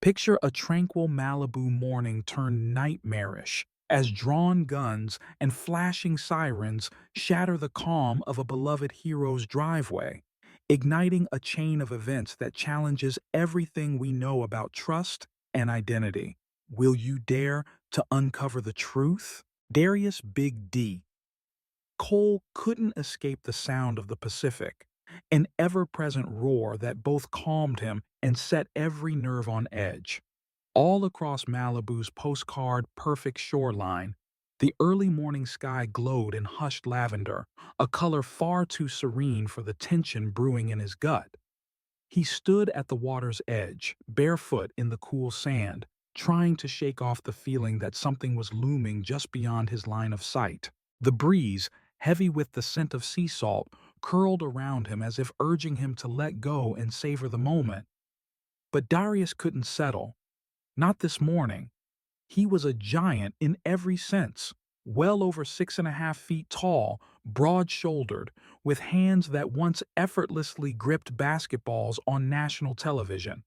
Picture a tranquil Malibu morning turned nightmarish as drawn guns and flashing sirens shatter the calm of a beloved hero's driveway, igniting a chain of events that challenges everything we know about trust and identity. Will you dare to uncover the truth? Darius Big D Cole couldn't escape the sound of the Pacific, an ever-present roar that both calmed him and set every nerve on edge. All across Malibu's postcard-perfect shoreline, the early morning sky glowed in hushed lavender, a color far too serene for the tension brewing in his gut. He stood at the water's edge, barefoot in the cool sand, trying to shake off the feeling that something was looming just beyond his line of sight. The breeze, heavy with the scent of sea salt, curled around him as if urging him to let go and savor the moment. But Darius couldn't settle. Not this morning. He was a giant in every sense, well over 6.5 feet tall, broad-shouldered, with hands that once effortlessly gripped basketballs on national television.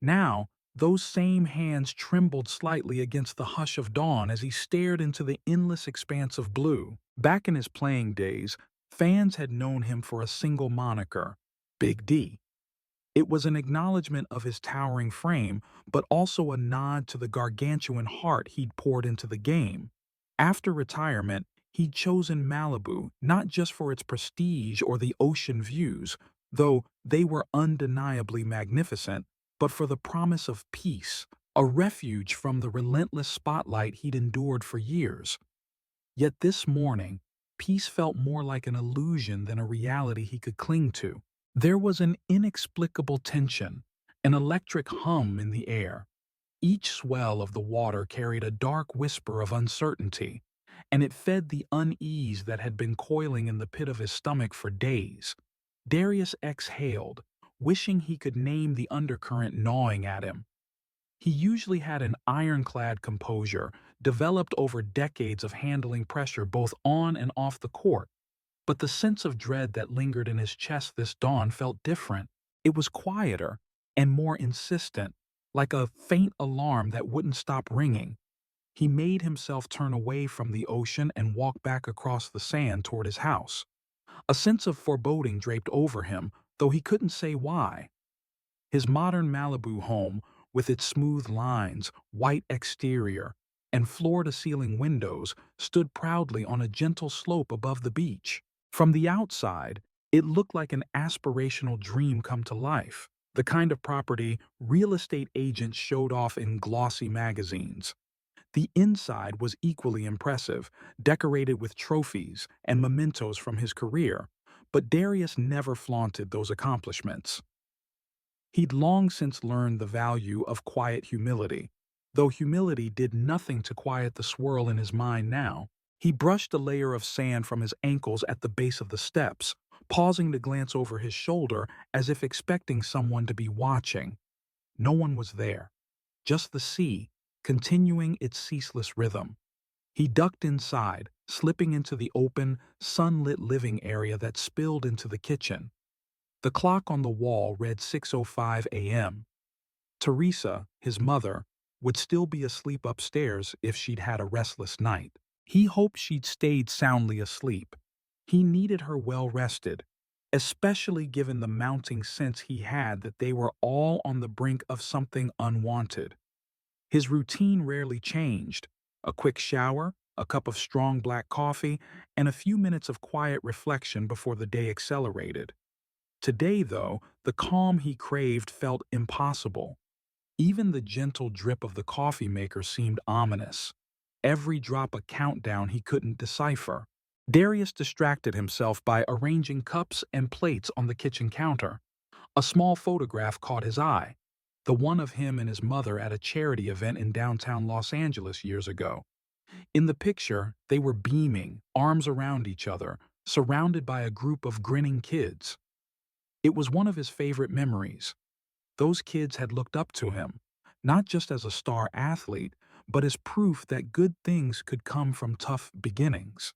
Now, those same hands trembled slightly against the hush of dawn as he stared into the endless expanse of blue. Back in his playing days, fans had known him for a single moniker, Big D. It was an acknowledgement of his towering frame, but also a nod to the gargantuan heart he'd poured into the game. After retirement, he'd chosen Malibu not just for its prestige or the ocean views, though they were undeniably magnificent, but for the promise of peace, a refuge from the relentless spotlight he'd endured for years. Yet this morning, peace felt more like an illusion than a reality he could cling to. There was an inexplicable tension, an electric hum in the air. Each swell of the water carried a dark whisper of uncertainty, and it fed the unease that had been coiling in the pit of his stomach for days. Darius exhaled, wishing he could name the undercurrent gnawing at him. He usually had an ironclad composure, developed over decades of handling pressure both on and off the court. But the sense of dread that lingered in his chest this dawn felt different. It was quieter and more insistent, like a faint alarm that wouldn't stop ringing. He made himself turn away from the ocean and walk back across the sand toward his house. A sense of foreboding draped over him, though he couldn't say why. His modern Malibu home, with its smooth lines, white exterior, and floor-to-ceiling windows, stood proudly on a gentle slope above the beach. From the outside, it looked like an aspirational dream come to life, the kind of property real estate agents showed off in glossy magazines. The inside was equally impressive, decorated with trophies and mementos from his career, but Darius never flaunted those accomplishments. He'd long since learned the value of quiet humility, though humility did nothing to quiet the swirl in his mind now. He brushed a layer of sand from his ankles at the base of the steps, pausing to glance over his shoulder as if expecting someone to be watching. No one was there, just the sea, continuing its ceaseless rhythm. He ducked inside, slipping into the open, sunlit living area that spilled into the kitchen. The clock on the wall read 6:05 a.m. Teresa, his mother, would still be asleep upstairs if she'd had a restless night. He hoped she'd stayed soundly asleep. He needed her well rested, especially given the mounting sense he had that they were all on the brink of something unwanted. His routine rarely changed: a quick shower, a cup of strong black coffee, and a few minutes of quiet reflection before the day accelerated. Today, though, the calm he craved felt impossible. Even the gentle drip of the coffee maker seemed ominous, every drop a countdown he couldn't decipher. Darius distracted himself by arranging cups and plates on the kitchen counter. A small photograph caught his eye, the one of him and his mother at a charity event in downtown Los Angeles years ago. In the picture, they were beaming, arms around each other, surrounded by a group of grinning kids. It was one of his favorite memories. Those kids had looked up to him, not just as a star athlete, but as proof that good things could come from tough beginnings.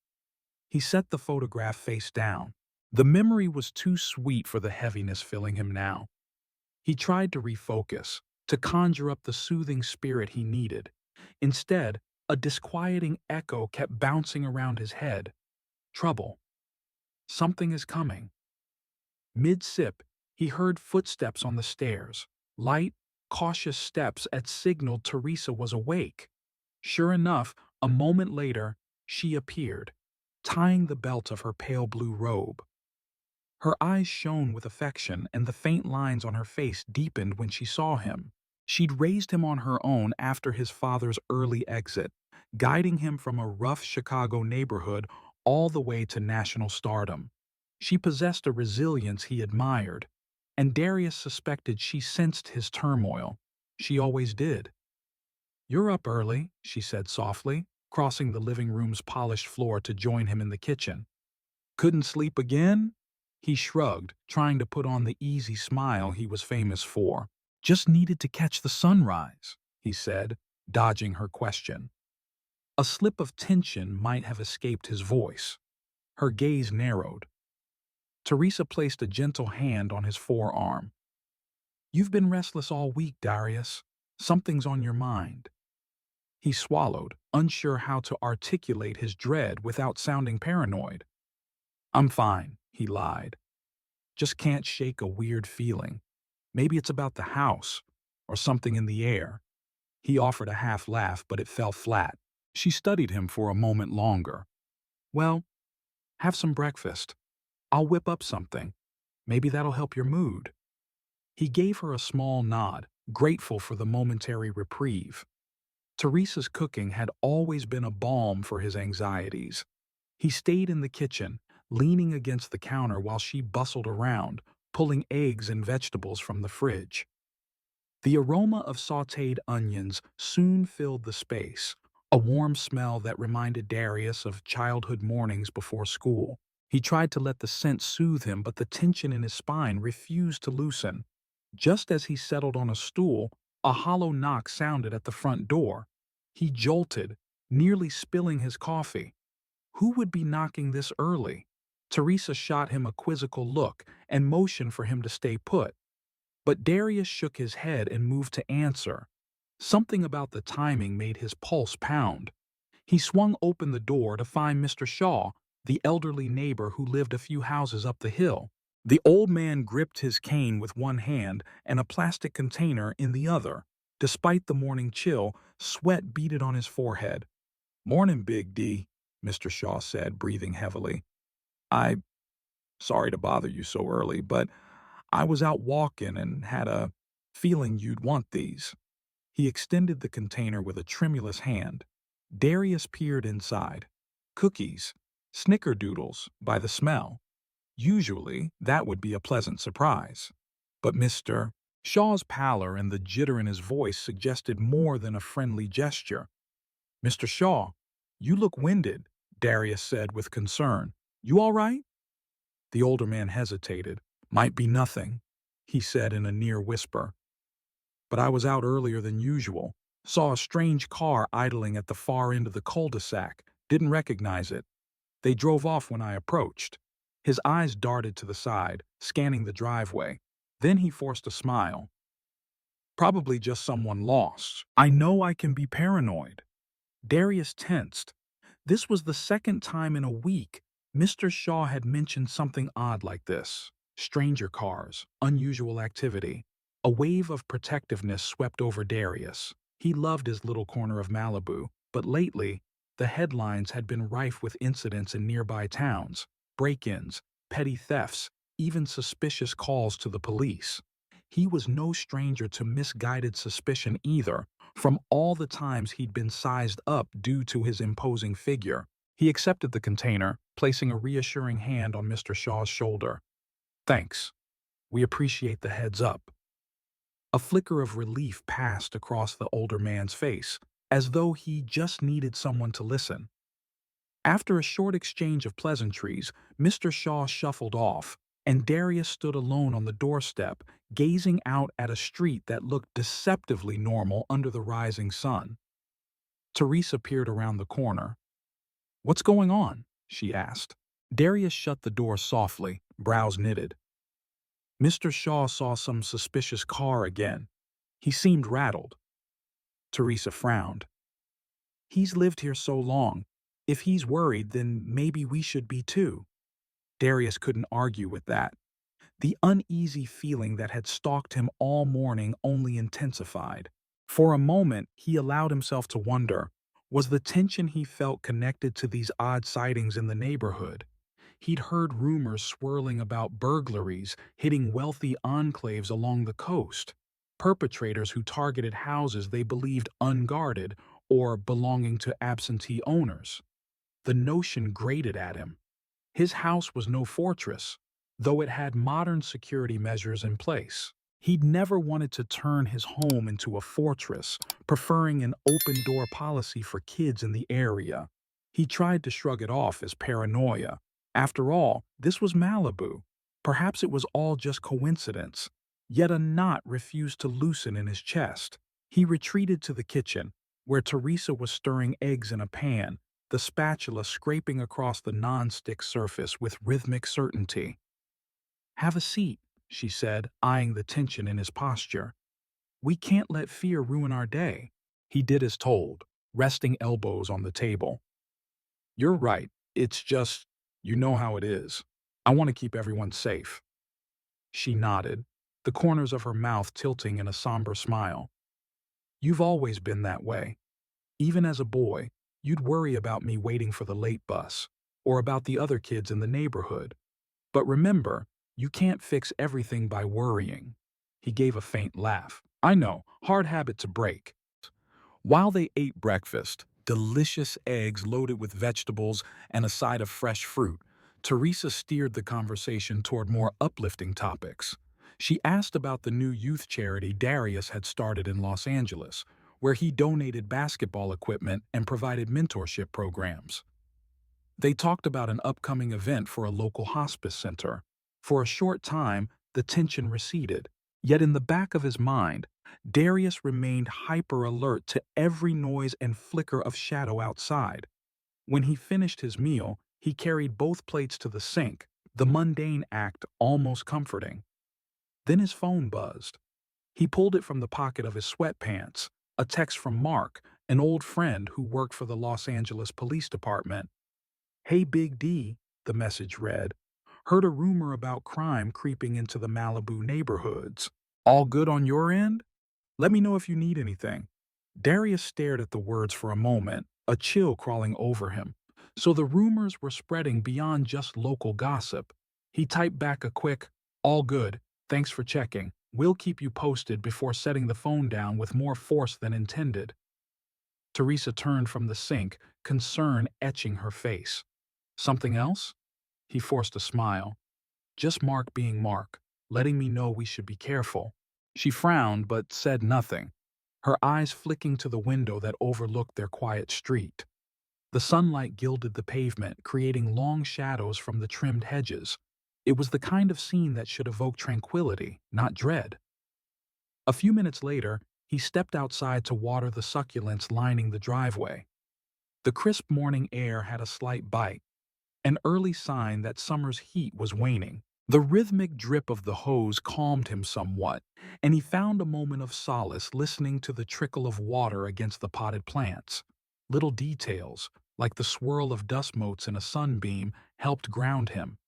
He set the photograph face down. The memory was too sweet for the heaviness filling him now. He tried to refocus, to conjure up the soothing spirit he needed. Instead, a disquieting echo kept bouncing around his head. Trouble. Something is coming. Mid-sip, he heard footsteps on the stairs. Light, cautious steps that signaled Teresa was awake. Sure enough, a moment later, she appeared, tying the belt of her pale blue robe. Her eyes shone with affection, and the faint lines on her face deepened when she saw him. She'd raised him on her own after his father's early exit, guiding him from a rough Chicago neighborhood all the way to national stardom. She possessed a resilience he admired, and Darius suspected she sensed his turmoil. She always did. "You're up early," she said softly, crossing the living room's polished floor to join him in the kitchen. "Couldn't sleep again?" He shrugged, trying to put on the easy smile he was famous for. "Just needed to catch the sunrise," he said, dodging her question. A slip of tension might have escaped his voice. Her gaze narrowed. Teresa placed a gentle hand on his forearm. "You've been restless all week, Darius. Something's on your mind." He swallowed, unsure how to articulate his dread without sounding paranoid. "I'm fine," he lied. "Just can't shake a weird feeling. Maybe it's about the house, or something in the air." He offered a half laugh, but it fell flat. She studied him for a moment longer. "Well, have some breakfast. I'll whip up something. Maybe that'll help your mood." He gave her a small nod, grateful for the momentary reprieve. Teresa's cooking had always been a balm for his anxieties. He stayed in the kitchen, leaning against the counter while she bustled around, pulling eggs and vegetables from the fridge. The aroma of sautéed onions soon filled the space, a warm smell that reminded Darius of childhood mornings before school. He tried to let the scent soothe him, but the tension in his spine refused to loosen. Just as he settled on a stool, a hollow knock sounded at the front door. He jolted, nearly spilling his coffee. Who would be knocking this early? Teresa shot him a quizzical look and motioned for him to stay put. But Darius shook his head and moved to answer. Something about the timing made his pulse pound. He swung open the door to find Mr. Shaw, the elderly neighbor who lived a few houses up the hill. The old man gripped his cane with one hand and a plastic container in the other. Despite the morning chill, sweat beaded on his forehead. "Morning, Big D," Mr. Shaw said, breathing heavily. Sorry to bother you so early, but I was out walking and had a feeling you'd want these." He extended the container with a tremulous hand. Darius peered inside. Cookies, snickerdoodles, by the smell. Usually, that would be a pleasant surprise. But Mr. Shaw's pallor and the jitter in his voice suggested more than a friendly gesture. "Mr. Shaw, you look winded," Darius said with concern. "You all right?" The older man hesitated. "Might be nothing," he said in a near whisper. "But I was out earlier than usual. Saw a strange car idling at the far end of the cul-de-sac. Didn't recognize it. They drove off when I approached." His eyes darted to the side, scanning the driveway. Then he forced a smile. "Probably just someone lost. I know I can be paranoid." Darius tensed. This was the second time in a week Mr. Shaw had mentioned something odd like this. Stranger cars, unusual activity. A wave of protectiveness swept over Darius. He loved his little corner of Malibu, but lately, the headlines had been rife with incidents in nearby towns. Break-ins, petty thefts, even suspicious calls to the police. He was no stranger to misguided suspicion either, from all the times he'd been sized up due to his imposing figure. He accepted the container, placing a reassuring hand on Mr. Shaw's shoulder. "Thanks. We appreciate the heads up." A flicker of relief passed across the older man's face, as though he just needed someone to listen. After a short exchange of pleasantries, Mr. Shaw shuffled off, and Darius stood alone on the doorstep, gazing out at a street that looked deceptively normal under the rising sun. Teresa peered around the corner. "What's going on?" she asked. Darius shut the door softly, brows knitted. "Mr. Shaw saw some suspicious car again. He seemed rattled. Teresa frowned. He's lived here so long. If he's worried, then maybe we should be too. Darius couldn't argue with that. The uneasy feeling that had stalked him all morning only intensified. For a moment, he allowed himself to wonder, was the tension he felt connected to these odd sightings in the neighborhood? He'd heard rumors swirling about burglaries hitting wealthy enclaves along the coast, perpetrators who targeted houses they believed unguarded or belonging to absentee owners. The notion grated at him. His house was no fortress, though it had modern security measures in place. He'd never wanted to turn his home into a fortress, preferring an open-door policy for kids in the area. He tried to shrug it off as paranoia. After all, this was Malibu. Perhaps it was all just coincidence. Yet a knot refused to loosen in his chest. He retreated to the kitchen, where Teresa was stirring eggs in a pan, the spatula scraping across the non-stick surface with rhythmic certainty. "Have a seat," she said, eyeing the tension in his posture. "We can't let fear ruin our day." He did as told, resting elbows on the table. "You're right. It's just, you know how it is. I want to keep everyone safe." She nodded, the corners of her mouth tilting in a somber smile. "You've always been that way. Even as a boy, you'd worry about me waiting for the late bus, or about the other kids in the neighborhood. But remember, you can't fix everything by worrying." He gave a faint laugh. "I know, hard habit to break." While they ate breakfast, delicious eggs loaded with vegetables and a side of fresh fruit, Teresa steered the conversation toward more uplifting topics. She asked about the new youth charity Darius had started in Los Angeles, where he donated basketball equipment and provided mentorship programs. They talked about an upcoming event for a local hospice center. For a short time, the tension receded. Yet in the back of his mind, Darius remained hyper-alert to every noise and flicker of shadow outside. When he finished his meal, he carried both plates to the sink, the mundane act almost comforting. Then his phone buzzed. He pulled it from the pocket of his sweatpants, a text from Mark, an old friend who worked for the Los Angeles Police Department. "Hey Big D," the message read. "Heard a rumor about crime creeping into the Malibu neighborhoods. All good on your end? Let me know if you need anything." Darius stared at the words for a moment, a chill crawling over him. So the rumors were spreading beyond just local gossip. He typed back a quick, "All good, thanks for checking. We'll keep you posted," before setting the phone down with more force than intended. Teresa turned from the sink, concern etching her face. "Something else?" He forced a smile. "Just Mark being Mark, letting me know we should be careful." She frowned but said nothing, her eyes flicking to the window that overlooked their quiet street. The sunlight gilded the pavement, creating long shadows from the trimmed hedges. It was the kind of scene that should evoke tranquility, not dread. A few minutes later, he stepped outside to water the succulents lining the driveway. The crisp morning air had a slight bite, an early sign that summer's heat was waning. The rhythmic drip of the hose calmed him somewhat, and he found a moment of solace listening to the trickle of water against the potted plants. Little details, like the swirl of dust motes in a sunbeam, helped ground him.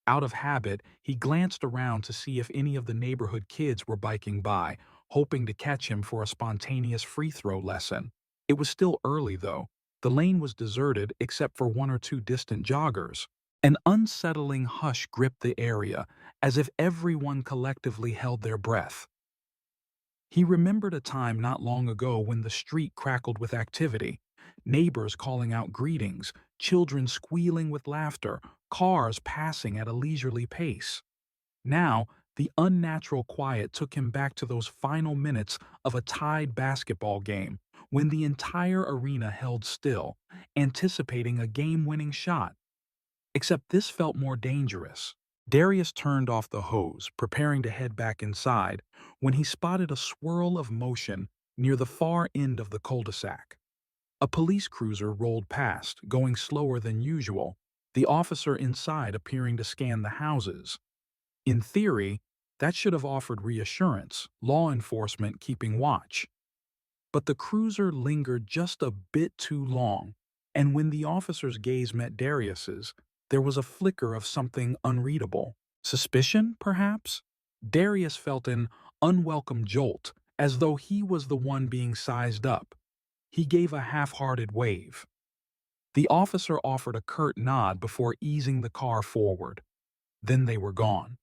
Out of habit, he glanced around to see if any of the neighborhood kids were biking by, hoping to catch him for a spontaneous free throw lesson. It was still early, though. The lane was deserted except for one or two distant joggers. An unsettling hush gripped the area, as if everyone collectively held their breath. He remembered a time not long ago when the street crackled with activity, neighbors calling out greetings, children squealing with laughter, cars passing at a leisurely pace. Now, the unnatural quiet took him back to those final minutes of a tied basketball game, when the entire arena held still, anticipating a game-winning shot. Except this felt more dangerous. Darius turned off the hose, preparing to head back inside, when he spotted a swirl of motion near the far end of the cul-de-sac. A police cruiser rolled past, going slower than usual, the officer inside appearing to scan the houses. In theory, That should have offered reassurance, law enforcement keeping watch. But the cruiser lingered just a bit too long, and when the officer's gaze met Darius's, there was a flicker of something unreadable. Suspicion, perhaps? Darius felt an unwelcome jolt, as though he was the one being sized up. He gave a half-hearted wave. The officer offered a curt nod before easing the car forward. Then they were gone.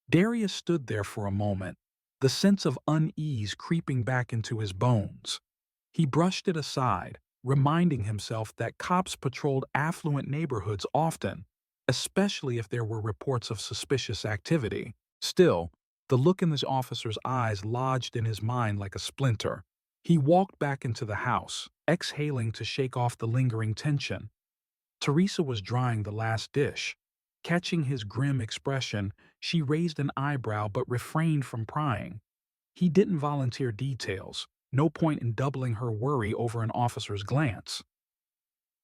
Darius stood there for a moment, the sense of unease creeping back into his bones. He brushed it aside, reminding himself that cops patrolled affluent neighborhoods often, especially if there were reports of suspicious activity. Still, the look in the officer's eyes lodged in his mind like a splinter. He walked back into the house, exhaling to shake off the lingering tension. Teresa was drying the last dish. Catching his grim expression, she raised an eyebrow but refrained from prying. He didn't volunteer details, no point in doubling her worry over an officer's glance.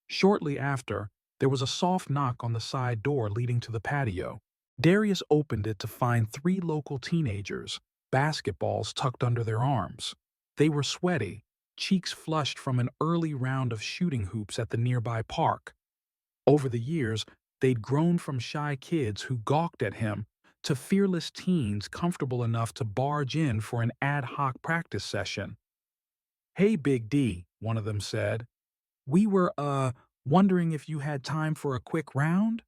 Shortly after, there was a soft knock on the side door leading to the patio. Darius opened it to find three local teenagers, basketballs tucked under their arms. They were sweaty, cheeks flushed from an early round of shooting hoops at the nearby park. Over the years, they'd grown from shy kids who gawked at him to fearless teens comfortable enough to barge in for an ad hoc practice session. "Hey, Big D," one of them said. "We were, wondering if you had time for a quick round?"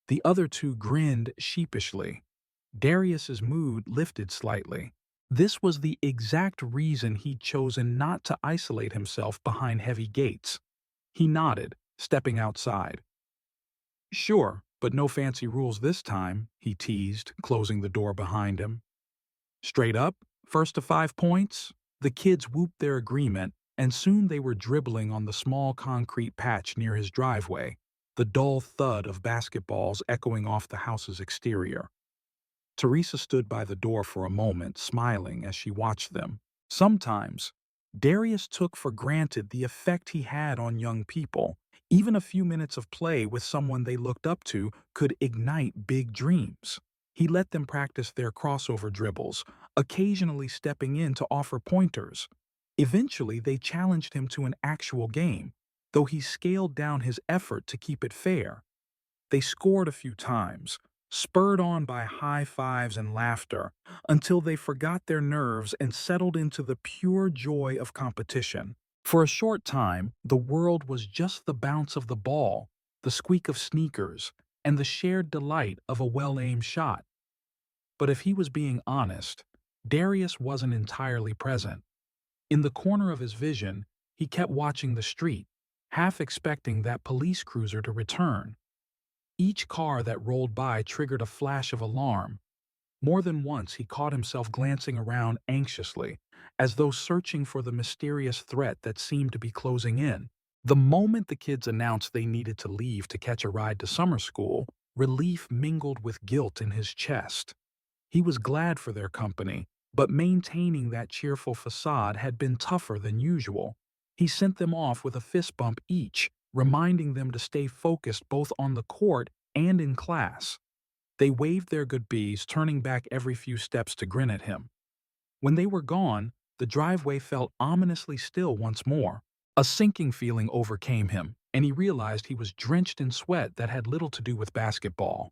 The other two grinned sheepishly. Darius's mood lifted slightly. This was the exact reason he'd chosen not to isolate himself behind heavy gates. He nodded, stepping outside. "Sure, but no fancy rules this time," he teased, closing the door behind him. "Straight up, first to 5 points?" The kids whooped their agreement, and soon they were dribbling on the small concrete patch near his driveway, the dull thud of basketballs echoing off the house's exterior. Teresa stood by the door for a moment, smiling as she watched them. Sometimes, Darius took for granted the effect he had on young people. Even a few minutes of play with someone they looked up to could ignite big dreams. He let them practice their crossover dribbles, occasionally stepping in to offer pointers. Eventually, they challenged him to an actual game, though he scaled down his effort to keep it fair. They scored a few times, spurred on by high fives and laughter, until they forgot their nerves and settled into the pure joy of competition. For a short time, the world was just the bounce of the ball, the squeak of sneakers, and the shared delight of a well-aimed shot. But if he was being honest, Darius wasn't entirely present. In the corner of his vision, he kept watching the street, half expecting that police cruiser to return. Each car that rolled by triggered a flash of alarm. More than once he caught himself glancing around anxiously, as though searching for the mysterious threat that seemed to be closing in. The moment the kids announced they needed to leave to catch a ride to summer school, relief mingled with guilt in his chest. He was glad for their company, but maintaining that cheerful facade had been tougher than usual. He sent them off with a fist bump each, reminding them to stay focused both on the court and in class. They waved their goodbyes, turning back every few steps to grin at him. When they were gone, the driveway felt ominously still once more. A sinking feeling overcame him, and he realized he was drenched in sweat that had little to do with basketball.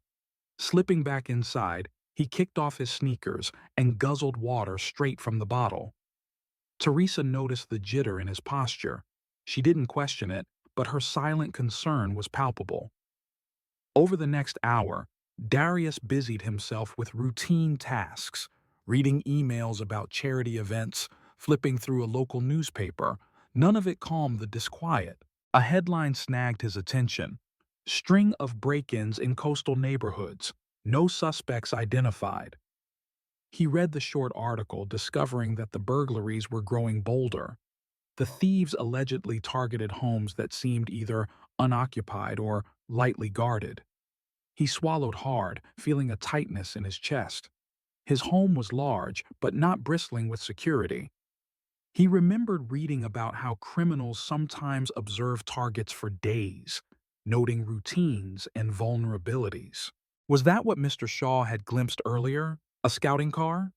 Slipping back inside, he kicked off his sneakers and guzzled water straight from the bottle. Teresa noticed the jitter in his posture. She didn't question it, but her silent concern was palpable. Over the next hour, Darius busied himself with routine tasks, reading emails about charity events, flipping through a local newspaper. None of it calmed the disquiet. A headline snagged his attention. "String of break-ins in coastal neighborhoods. No suspects identified." He read the short article, discovering that the burglaries were growing bolder. The thieves allegedly targeted homes that seemed either unoccupied or lightly guarded. He swallowed hard, feeling a tightness in his chest. His home was large, but not bristling with security. He remembered reading about how criminals sometimes observe targets for days, noting routines and vulnerabilities. Was that what Mr. Shaw had glimpsed earlier? A scouting car?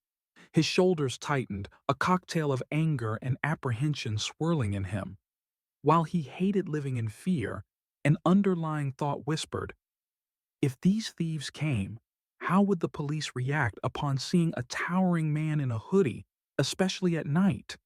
His shoulders tightened, a cocktail of anger and apprehension swirling in him. While he hated living in fear, an underlying thought whispered, if these thieves came, how would the police react upon seeing a towering man in a hoodie, especially at night?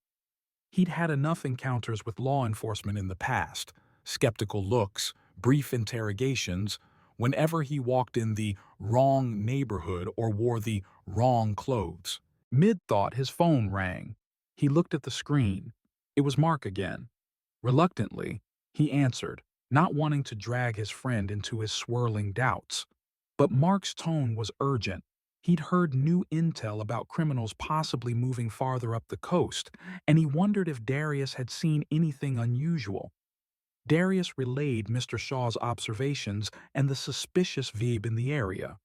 He'd had enough encounters with law enforcement in the past, skeptical looks, brief interrogations, whenever he walked in the wrong neighborhood or wore the wrong clothes. Mid-thought, his phone rang. He looked at the screen. It was Mark again. Reluctantly, he answered, not wanting to drag his friend into his swirling doubts. But Mark's tone was urgent. He'd heard new intel about criminals possibly moving farther up the coast, and he wondered if Darius had seen anything unusual. Darius relayed Mr. Shaw's observations and the suspicious vibe in the area.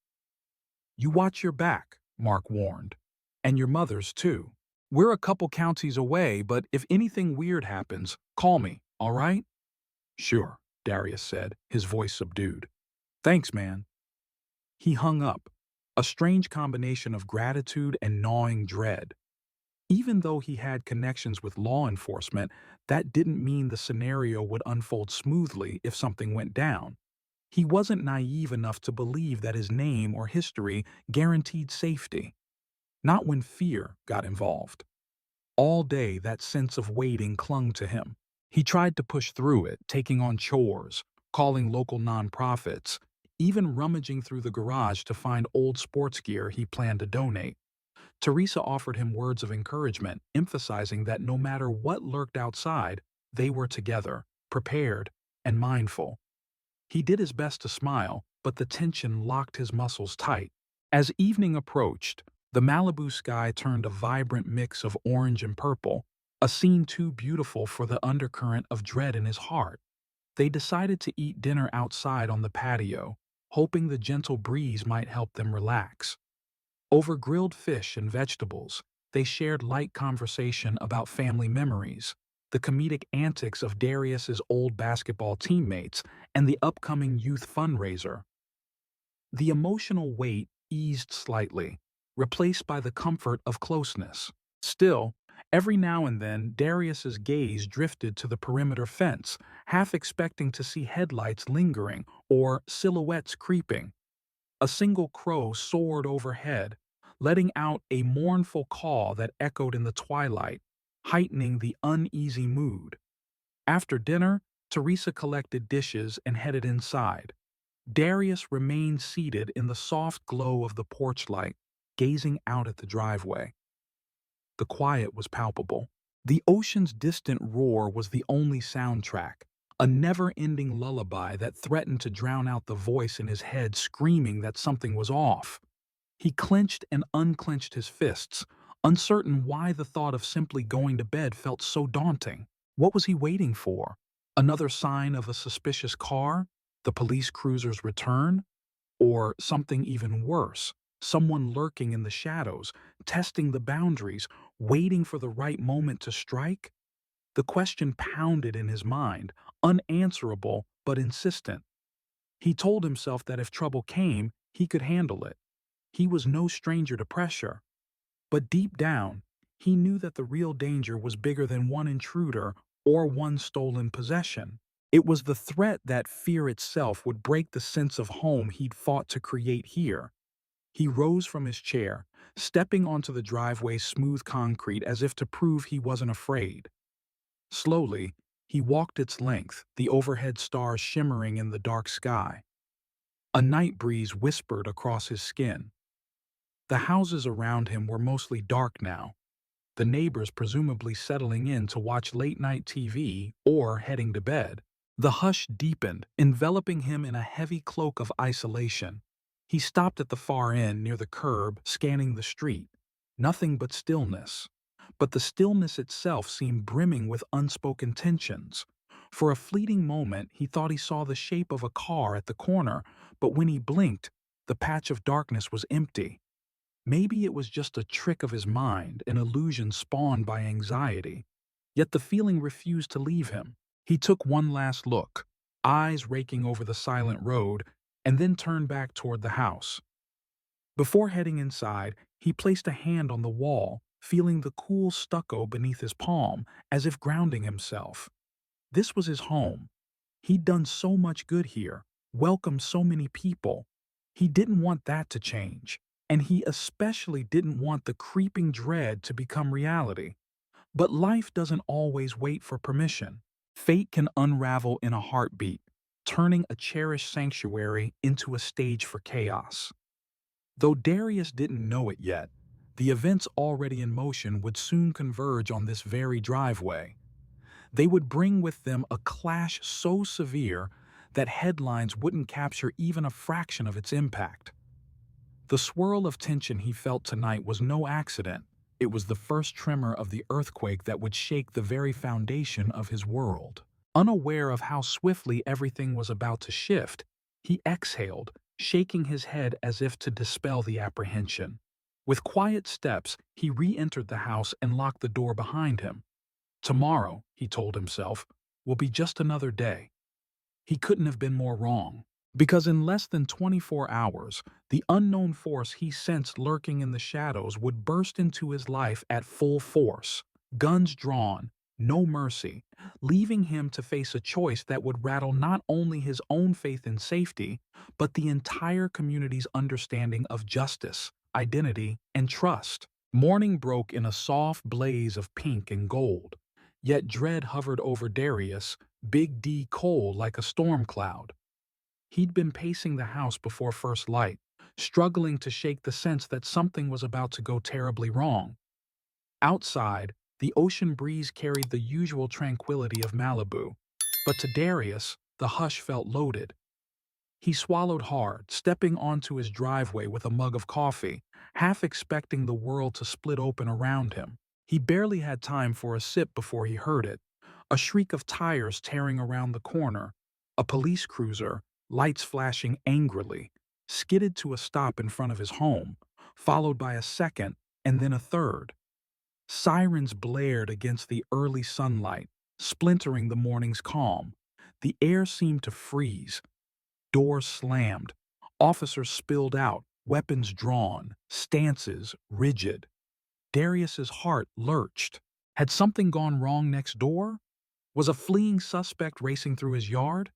You watch your back, Mark warned. And your mother's, too. We're a couple counties away, but if anything weird happens, call me, all right? Sure, Darius said, his voice subdued. Thanks, man. He hung up, a strange combination of gratitude and gnawing dread. Even though he had connections with law enforcement, that didn't mean the scenario would unfold smoothly if something went down. He wasn't naive enough to believe that his name or history guaranteed safety. Not when fear got involved. All day, that sense of waiting clung to him. He tried to push through it, taking on chores, calling local nonprofits, even rummaging through the garage to find old sports gear he planned to donate. Teresa offered him words of encouragement, emphasizing that no matter what lurked outside, they were together, prepared, and mindful. He did his best to smile, but the tension locked his muscles tight. As evening approached, the Malibu sky turned a vibrant mix of orange and purple, a scene too beautiful for the undercurrent of dread in his heart. They decided to eat dinner outside on the patio, hoping the gentle breeze might help them relax. Over grilled fish and vegetables, they shared light conversation about family memories, the comedic antics of Darius's old basketball teammates, and the upcoming youth fundraiser. The emotional weight eased slightly, replaced by the comfort of closeness. Still, every now and then Darius's gaze drifted to the perimeter fence, half expecting to see headlights lingering or silhouettes creeping. A single crow soared overhead, letting out a mournful call that echoed in the twilight, heightening the uneasy mood. After dinner, Teresa collected dishes and headed inside. Darius remained seated in the soft glow of the porch light, gazing out at the driveway. The quiet was palpable. The ocean's distant roar was the only soundtrack, a never-ending lullaby that threatened to drown out the voice in his head screaming that something was off. He clenched and unclenched his fists, uncertain why the thought of simply going to bed felt so daunting. What was he waiting for? Another sign of a suspicious car? The police cruiser's return? Or something even worse, someone lurking in the shadows, testing the boundaries, waiting for the right moment to strike? The question pounded in his mind, unanswerable but insistent. He told himself that if trouble came, he could handle it. He was no stranger to pressure. But deep down, he knew that the real danger was bigger than one intruder or one stolen possession. It was the threat that fear itself would break the sense of home he'd fought to create here. He rose from his chair, stepping onto the driveway's smooth concrete as if to prove he wasn't afraid. Slowly, he walked its length, the overhead stars shimmering in the dark sky. A night breeze whispered across his skin. The houses around him were mostly dark now, the neighbors presumably settling in to watch late-night TV or heading to bed. The hush deepened, enveloping him in a heavy cloak of isolation. He stopped at the far end near the curb, scanning the street. Nothing but stillness. But the stillness itself seemed brimming with unspoken tensions. For a fleeting moment, he thought he saw the shape of a car at the corner, but when he blinked, the patch of darkness was empty. Maybe it was just a trick of his mind, an illusion spawned by anxiety. Yet the feeling refused to leave him. He took one last look, eyes raking over the silent road, and then turned back toward the house. Before heading inside, he placed a hand on the wall, feeling the cool stucco beneath his palm, as if grounding himself. This was his home. He'd done so much good here, welcomed so many people. He didn't want that to change, and he especially didn't want the creeping dread to become reality. But life doesn't always wait for permission. Fate can unravel in a heartbeat, turning a cherished sanctuary into a stage for chaos. Though Darius didn't know it yet, the events already in motion would soon converge on this very driveway. They would bring with them a clash so severe that headlines wouldn't capture even a fraction of its impact. The swirl of tension he felt tonight was no accident. It was the first tremor of the earthquake that would shake the very foundation of his world. Unaware of how swiftly everything was about to shift, he exhaled, shaking his head as if to dispel the apprehension. With quiet steps, he re-entered the house and locked the door behind him. Tomorrow, he told himself, will be just another day. He couldn't have been more wrong. Because in less than 24 hours, the unknown force he sensed lurking in the shadows would burst into his life at full force, guns drawn, no mercy, leaving him to face a choice that would rattle not only his own faith in safety, but the entire community's understanding of justice, identity, and trust. Morning broke in a soft blaze of pink and gold, yet dread hovered over Darius, Big D Cole like a storm cloud. He'd been pacing the house before first light, struggling to shake the sense that something was about to go terribly wrong. Outside, the ocean breeze carried the usual tranquility of Malibu, but to Darius, the hush felt loaded. He swallowed hard, stepping onto his driveway with a mug of coffee, half expecting the world to split open around him. He barely had time for a sip before he heard it, a shriek of tires tearing around the corner, a police cruiser, lights flashing angrily, skidded to a stop in front of his home, followed by a second and then a third. Sirens blared against the early sunlight, splintering the morning's calm. The air seemed to freeze. Doors slammed. Officers spilled out, weapons drawn, stances rigid. Darius's heart lurched. Had something gone wrong next door? Was a fleeing suspect racing through his yard?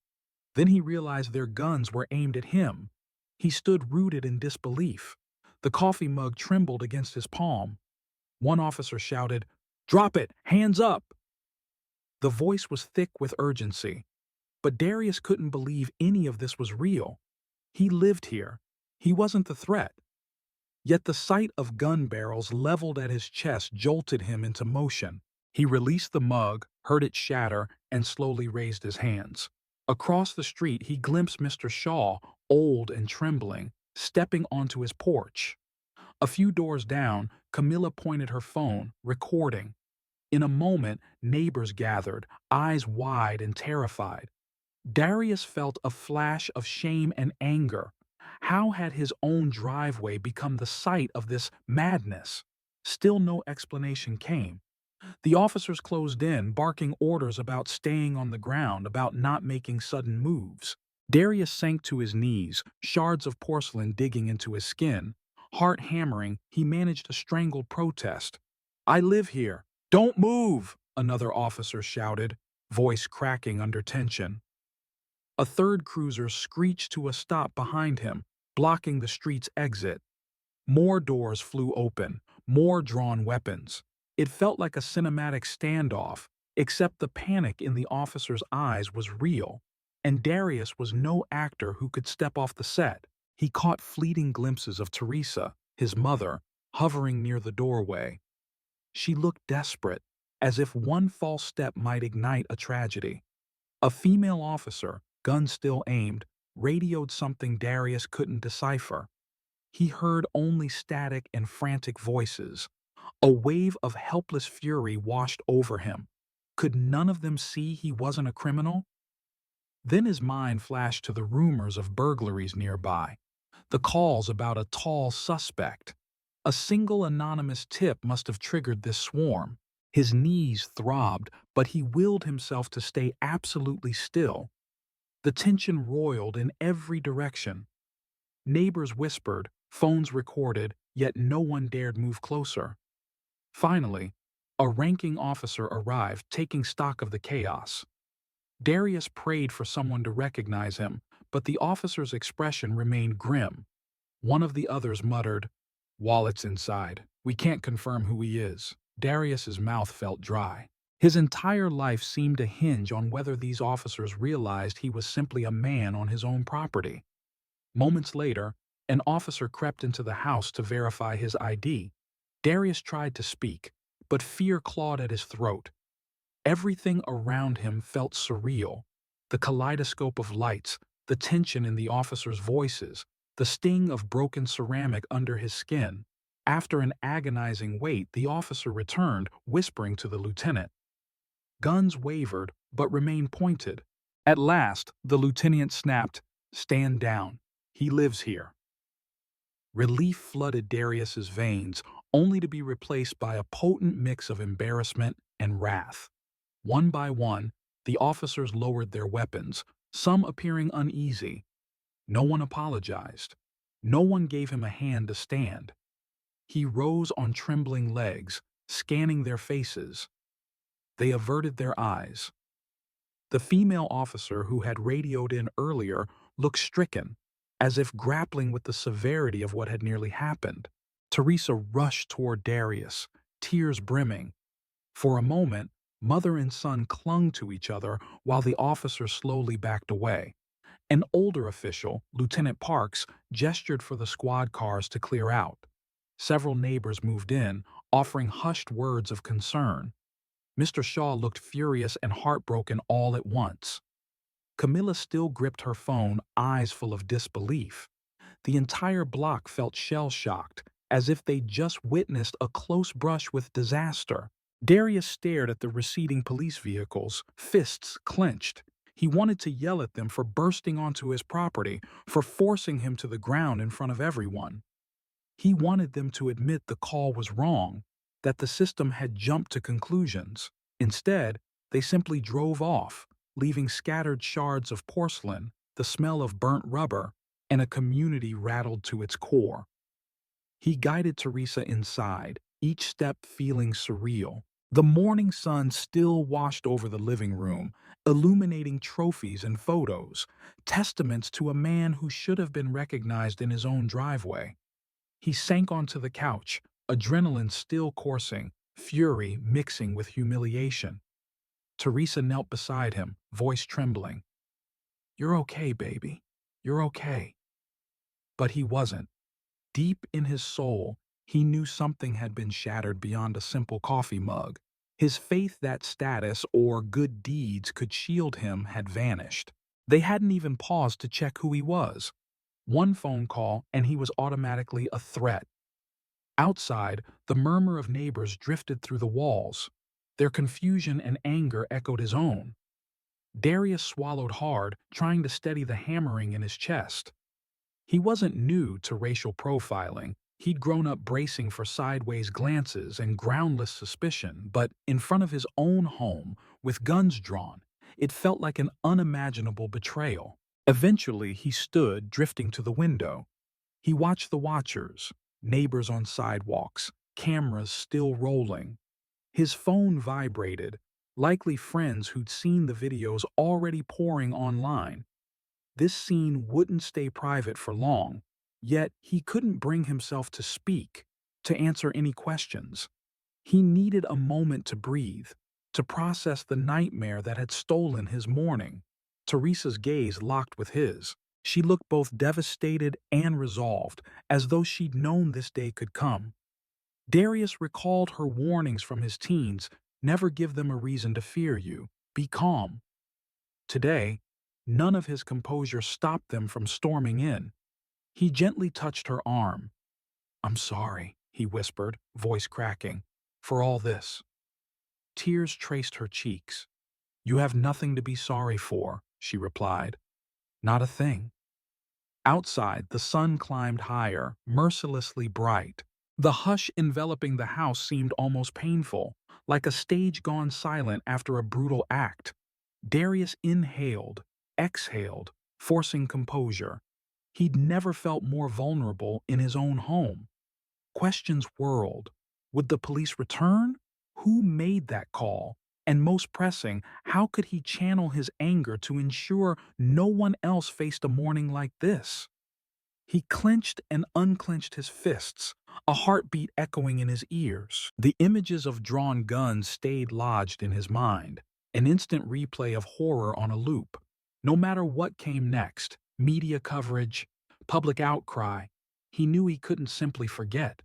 Then he realized their guns were aimed at him. He stood rooted in disbelief. The coffee mug trembled against his palm. One officer shouted, "Drop it! Hands up!" The voice was thick with urgency. But Darius couldn't believe any of this was real. He lived here. He wasn't the threat. Yet the sight of gun barrels leveled at his chest jolted him into motion. He released the mug, heard it shatter, and slowly raised his hands. Across the street, he glimpsed Mr. Shaw, old and trembling, stepping onto his porch. A few doors down, Camilla pointed her phone, recording. In a moment, neighbors gathered, eyes wide and terrified. Darius felt a flash of shame and anger. How had his own driveway become the site of this madness? Still no explanation came. The officers closed in, barking orders about staying on the ground, about not making sudden moves. Darius sank to his knees, shards of porcelain digging into his skin. Heart hammering, he managed a strangled protest. "I live here. Don't move!" another officer shouted, voice cracking under tension. A third cruiser screeched to a stop behind him, blocking the street's exit. More doors flew open, more drawn weapons. It felt like a cinematic standoff, except the panic in the officer's eyes was real, and Darius was no actor who could step off the set. He caught fleeting glimpses of Teresa, his mother, hovering near the doorway. She looked desperate, as if one false step might ignite a tragedy. A female officer, gun still aimed, radioed something Darius couldn't decipher. He heard only static and frantic voices. A wave of helpless fury washed over him. Could none of them see he wasn't a criminal? Then his mind flashed to the rumors of burglaries nearby, the calls about a tall suspect. A single anonymous tip must have triggered this swarm. His knees throbbed, but he willed himself to stay absolutely still. The tension roiled in every direction. Neighbors whispered, Phones recorded, yet no one dared move closer. Finally, a ranking officer arrived, taking stock of the chaos. Darius prayed for someone to recognize him, but the officer's expression remained grim. One of the others muttered, "Wallet's inside. We can't confirm who he is." Darius's mouth felt dry. His entire life seemed to hinge on whether these officers realized he was simply a man on his own property. Moments later, an officer crept into the house to verify his ID. Darius tried to speak, but fear clawed at his throat. Everything around him felt surreal. The kaleidoscope of lights, the tension in the officers' voices, the sting of broken ceramic under his skin. After an agonizing wait, the officer returned, whispering to the lieutenant. Guns wavered, but remained pointed. At last, the lieutenant snapped, "Stand down. He lives here." Relief flooded Darius's veins, only to be replaced by a potent mix of embarrassment and wrath. One by one, the officers lowered their weapons, some appearing uneasy. No one apologized. No one gave him a hand to stand. He rose on trembling legs, scanning their faces. They averted their eyes. The female officer who had radioed in earlier looked stricken, as if grappling with the severity of what had nearly happened. Teresa rushed toward Darius, tears brimming. For a moment, mother and son clung to each other while the officer slowly backed away. An older official, Lieutenant Parks, gestured for the squad cars to clear out. Several neighbors moved in, offering hushed words of concern. Mr. Shaw looked furious and heartbroken all at once. Camilla still gripped her phone, eyes full of disbelief. The entire block felt shell-shocked, as if they'd just witnessed a close brush with disaster. Darius stared at the receding police vehicles, fists clenched. He wanted to yell at them for bursting onto his property, for forcing him to the ground in front of everyone. He wanted them to admit the call was wrong, that the system had jumped to conclusions. Instead, they simply drove off, leaving scattered shards of porcelain, the smell of burnt rubber, and a community rattled to its core. He guided Teresa inside, each step feeling surreal. The morning sun still washed over the living room, illuminating trophies and photos, testaments to a man who should have been recognized in his own driveway. He sank onto the couch, adrenaline still coursing, fury mixing with humiliation. Teresa knelt beside him, voice trembling. "You're okay, baby. You're okay." But he wasn't. Deep in his soul, he knew something had been shattered beyond a simple coffee mug. His faith that status or good deeds could shield him had vanished. They hadn't even paused to check who he was. One phone call and he was automatically a threat. Outside, the murmur of neighbors drifted through the walls. Their confusion and anger echoed his own. Darius swallowed hard, trying to steady the hammering in his chest. He wasn't new to racial profiling. He'd grown up bracing for sideways glances and groundless suspicion, but in front of his own home, with guns drawn, it felt like an unimaginable betrayal. Eventually, he stood, drifting to the window. He watched the watchers, neighbors on sidewalks, cameras still rolling. His phone vibrated, likely friends who'd seen the videos already pouring online. This scene wouldn't stay private for long, yet he couldn't bring himself to speak, to answer any questions. He needed a moment to breathe, to process the nightmare that had stolen his morning. Teresa's gaze locked with his. She looked both devastated and resolved, as though she'd known this day could come. Darius recalled her warnings from his teens, "Never give them a reason to fear you. Be calm." Today, none of his composure stopped them from storming in. He gently touched her arm. "I'm sorry," he whispered, voice cracking, "for all this." Tears traced her cheeks. "You have nothing to be sorry for," she replied. "Not a thing." Outside, the sun climbed higher, mercilessly bright. The hush enveloping the house seemed almost painful, like a stage gone silent after a brutal act. Darius inhaled, exhaled, forcing composure. He'd never felt more vulnerable in his own home. Questions whirled. Would the police return? Who made that call? And most pressing, how could he channel his anger to ensure no one else faced a morning like this? He clenched and unclenched his fists, a heartbeat echoing in his ears. The images of drawn guns stayed lodged in his mind, an instant replay of horror on a loop. No matter what came next, media coverage, public outcry, he knew he couldn't simply forget.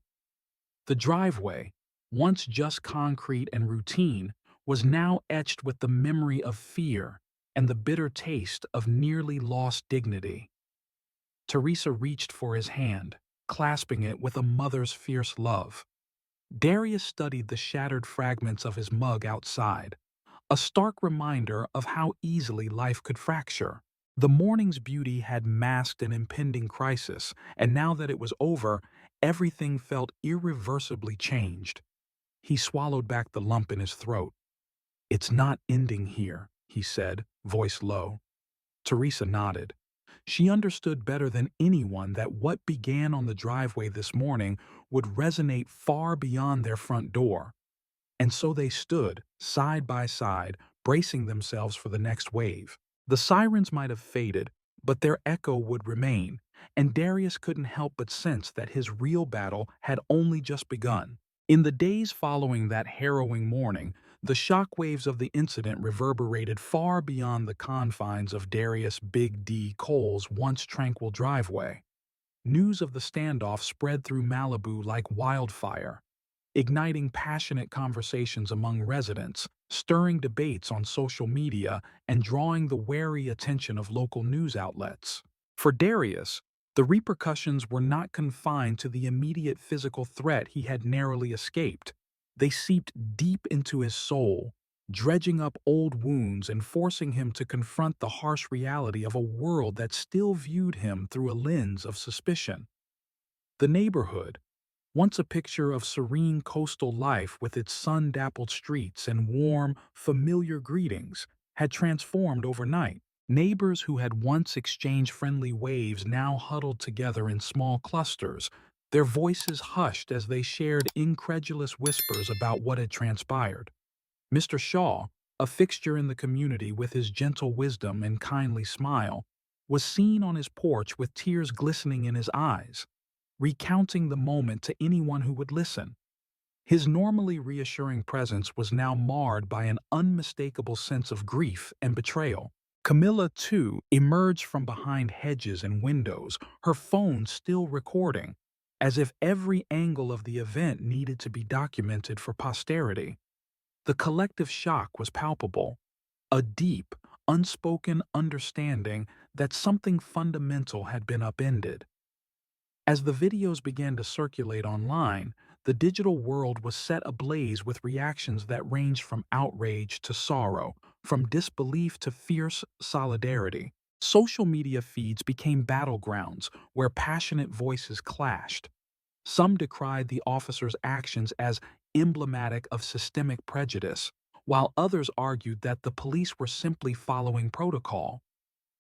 The driveway, once just concrete and routine, was now etched with the memory of fear and the bitter taste of nearly lost dignity. Teresa reached for his hand, clasping it with a mother's fierce love. Darius studied the shattered fragments of his mug outside, a stark reminder of how easily life could fracture. The morning's beauty had masked an impending crisis, and now that it was over, everything felt irreversibly changed. He swallowed back the lump in his throat. "It's not ending here," he said, voice low. Teresa nodded. She understood better than anyone that what began on the driveway this morning would resonate far beyond their front door. And so they stood, side by side, bracing themselves for the next wave. The sirens might have faded, but their echo would remain, and Darius couldn't help but sense that his real battle had only just begun. In the days following that harrowing morning, the shockwaves of the incident reverberated far beyond the confines of Darius Big D. Cole's once tranquil driveway. News of the standoff spread through Malibu like wildfire, igniting passionate conversations among residents, stirring debates on social media, and drawing the wary attention of local news outlets. For Darius, the repercussions were not confined to the immediate physical threat he had narrowly escaped. They seeped deep into his soul, dredging up old wounds and forcing him to confront the harsh reality of a world that still viewed him through a lens of suspicion. The neighborhood, once a picture of serene coastal life with its sun-dappled streets and warm, familiar greetings, had transformed overnight. Neighbors who had once exchanged friendly waves now huddled together in small clusters, their voices hushed as they shared incredulous whispers about what had transpired. Mr. Shaw, a fixture in the community with his gentle wisdom and kindly smile, was seen on his porch with tears glistening in his eyes, recounting the moment to anyone who would listen. His normally reassuring presence was now marred by an unmistakable sense of grief and betrayal. Camilla, too, emerged from behind hedges and windows, her phone still recording, as if every angle of the event needed to be documented for posterity. The collective shock was palpable, a deep, unspoken understanding that something fundamental had been upended. As the videos began to circulate online, the digital world was set ablaze with reactions that ranged from outrage to sorrow, from disbelief to fierce solidarity. Social media feeds became battlegrounds where passionate voices clashed. Some decried the officers' actions as emblematic of systemic prejudice, while others argued that the police were simply following protocol.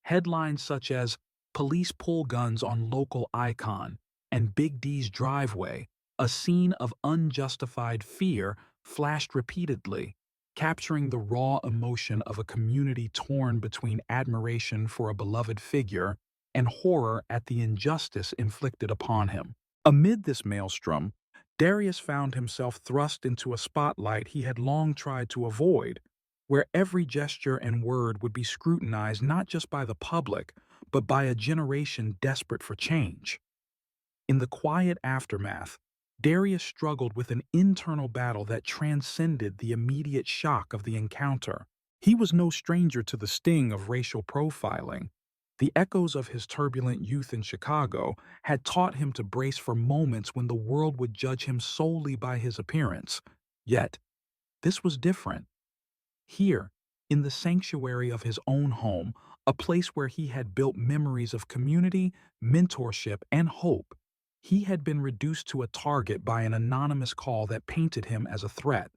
Headlines such as "Police Pull Guns on Local Icon" and "Big D's Driveway," a scene of unjustified fear, flashed repeatedly, capturing the raw emotion of a community torn between admiration for a beloved figure and horror at the injustice inflicted upon him. Amid this maelstrom, Darius found himself thrust into a spotlight he had long tried to avoid, where every gesture and word would be scrutinized not just by the public, but by a generation desperate for change. In the quiet aftermath, Darius struggled with an internal battle that transcended the immediate shock of the encounter. He was no stranger to the sting of racial profiling. The echoes of his turbulent youth in Chicago had taught him to brace for moments when the world would judge him solely by his appearance. Yet, this was different. Here, in the sanctuary of his own home, a place where he had built memories of community, mentorship, and hope, he had been reduced to a target by an anonymous call that painted him as a threat.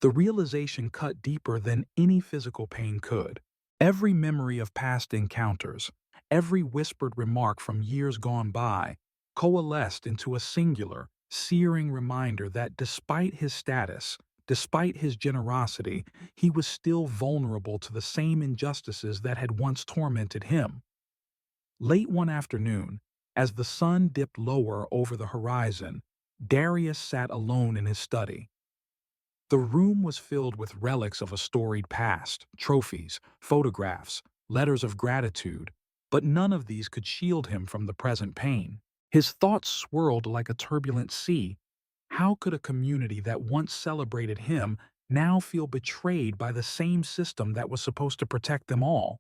The realization cut deeper than any physical pain could. Every memory of past encounters, every whispered remark from years gone by coalesced into a singular, searing reminder that despite his status, despite his generosity, he was still vulnerable to the same injustices that had once tormented him. Late one afternoon, as the sun dipped lower over the horizon, Darius sat alone in his study. The room was filled with relics of a storied past, trophies, photographs, letters of gratitude, but none of these could shield him from the present pain. His thoughts swirled like a turbulent sea. How could a community that once celebrated him now feel betrayed by the same system that was supposed to protect them all?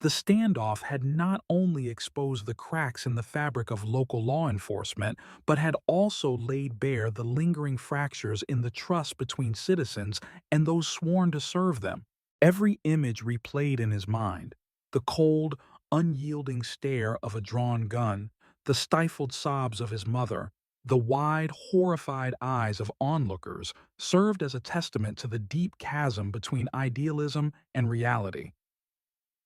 The standoff had not only exposed the cracks in the fabric of local law enforcement, but had also laid bare the lingering fractures in the trust between citizens and those sworn to serve them. Every image replayed in his mind, the cold, unyielding stare of a drawn gun, the stifled sobs of his mother, the wide, horrified eyes of onlookers, served as a testament to the deep chasm between idealism and reality.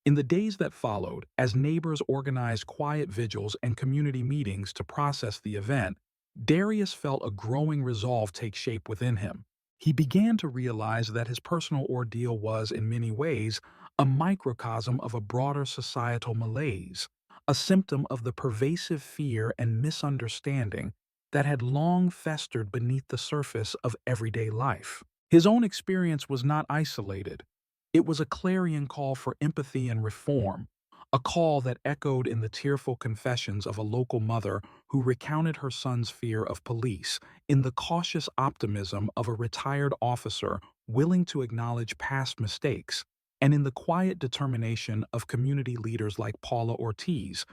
In the days that followed, as neighbors organized quiet vigils and community meetings to process the event, Darius felt a growing resolve take shape within him. He began to realize that his personal ordeal was, in many ways, a microcosm of a broader societal malaise, a symptom of the pervasive fear and misunderstanding that had long festered beneath the surface of everyday life. His own experience was not isolated. It was a clarion call for empathy and reform, a call that echoed in the tearful confessions of a local mother who recounted her son's fear of police, in the cautious optimism of a retired officer willing to acknowledge past mistakes, and in the quiet determination of community leaders like Paula Ortiz,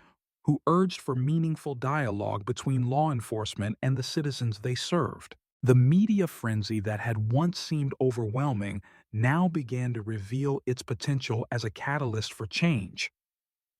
who urged for meaningful dialogue between law enforcement and the citizens they served. The media frenzy that had once seemed overwhelming now began to reveal its potential as a catalyst for change.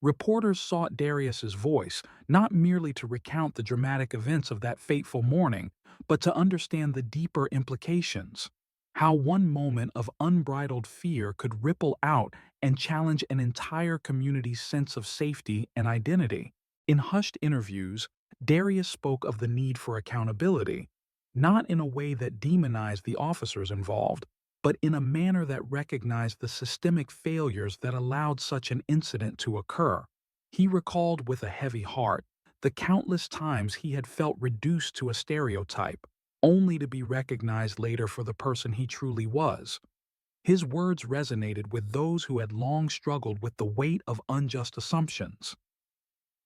Reporters sought Darius's voice, not merely to recount the dramatic events of that fateful morning, but to understand the deeper implications. How one moment of unbridled fear could ripple out and challenge an entire community's sense of safety and identity. In hushed interviews, Darius spoke of the need for accountability, not in a way that demonized the officers involved, but in a manner that recognized the systemic failures that allowed such an incident to occur. He recalled with a heavy heart the countless times he had felt reduced to a stereotype, only to be recognized later for the person he truly was. His words resonated with those who had long struggled with the weight of unjust assumptions.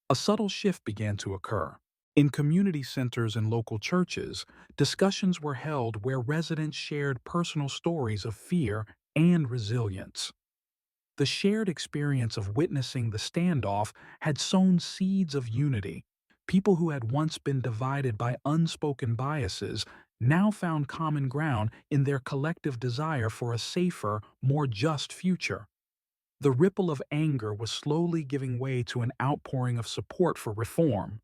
A subtle shift began to occur. In community centers and local churches, discussions were held where residents shared personal stories of fear and resilience. The shared experience of witnessing the standoff had sown seeds of unity. People who had once been divided by unspoken biases now found common ground in their collective desire for a safer, more just future. The ripple of anger was slowly giving way to an outpouring of support for reform,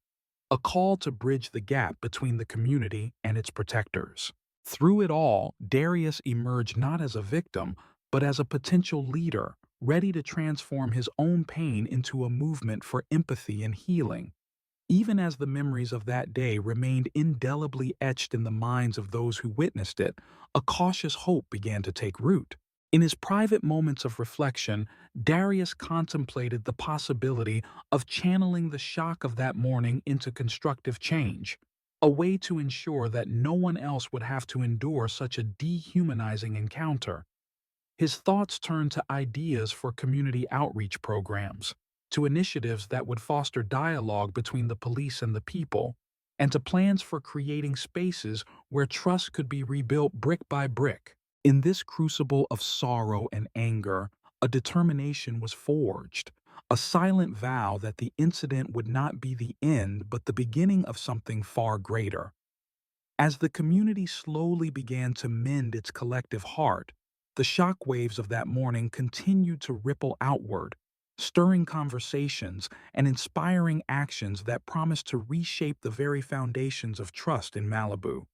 a call to bridge the gap between the community and its protectors. Through it all, Darius emerged not as a victim, but as a potential leader, ready to transform his own pain into a movement for empathy and healing. Even as the memories of that day remained indelibly etched in the minds of those who witnessed it, a cautious hope began to take root. In his private moments of reflection, Darius contemplated the possibility of channeling the shock of that morning into constructive change, a way to ensure that no one else would have to endure such a dehumanizing encounter. His thoughts turned to ideas for community outreach programs, to initiatives that would foster dialogue between the police and the people, and to plans for creating spaces where trust could be rebuilt brick by brick. In this crucible of sorrow and anger, a determination was forged, a silent vow that the incident would not be the end but the beginning of something far greater. As the community slowly began to mend its collective heart, the shockwaves of that morning continued to ripple outward, stirring conversations and inspiring actions that promised to reshape the very foundations of trust in Malibu.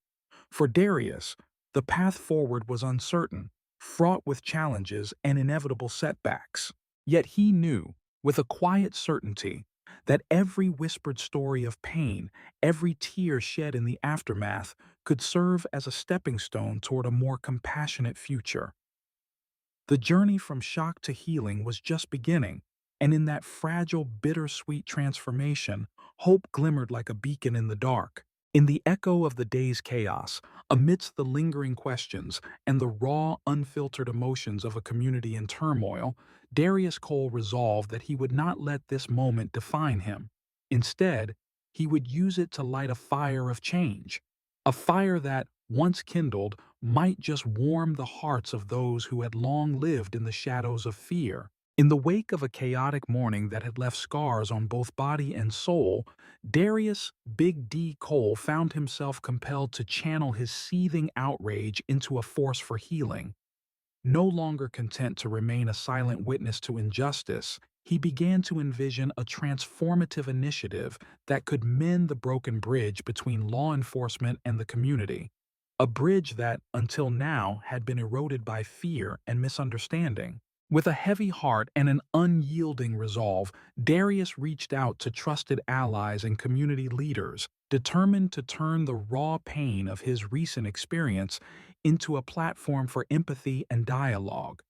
For Darius, the path forward was uncertain, fraught with challenges and inevitable setbacks. Yet he knew, with a quiet certainty that every whispered story of pain, every tear shed in the aftermath, could serve as a stepping stone toward a more compassionate future. The journey from shock to healing was just beginning, and in that fragile, bittersweet transformation, hope glimmered like a beacon in the dark. In the echo of the day's chaos, amidst the lingering questions and the raw, unfiltered emotions of a community in turmoil, Darius Cole resolved that he would not let this moment define him. Instead, he would use it to light a fire of change, a fire that, once kindled, might just warm the hearts of those who had long lived in the shadows of fear. In the wake of a chaotic morning that had left scars on both body and soul, Darius Big D. Cole found himself compelled to channel his seething outrage into a force for healing. No longer content to remain a silent witness to injustice, he began to envision a transformative initiative that could mend the broken bridge between law enforcement and the community. A bridge that, until now, had been eroded by fear and misunderstanding. With a heavy heart and an unyielding resolve, Darius reached out to trusted allies and community leaders, determined to turn the raw pain of his recent experience into a platform for empathy and dialogue.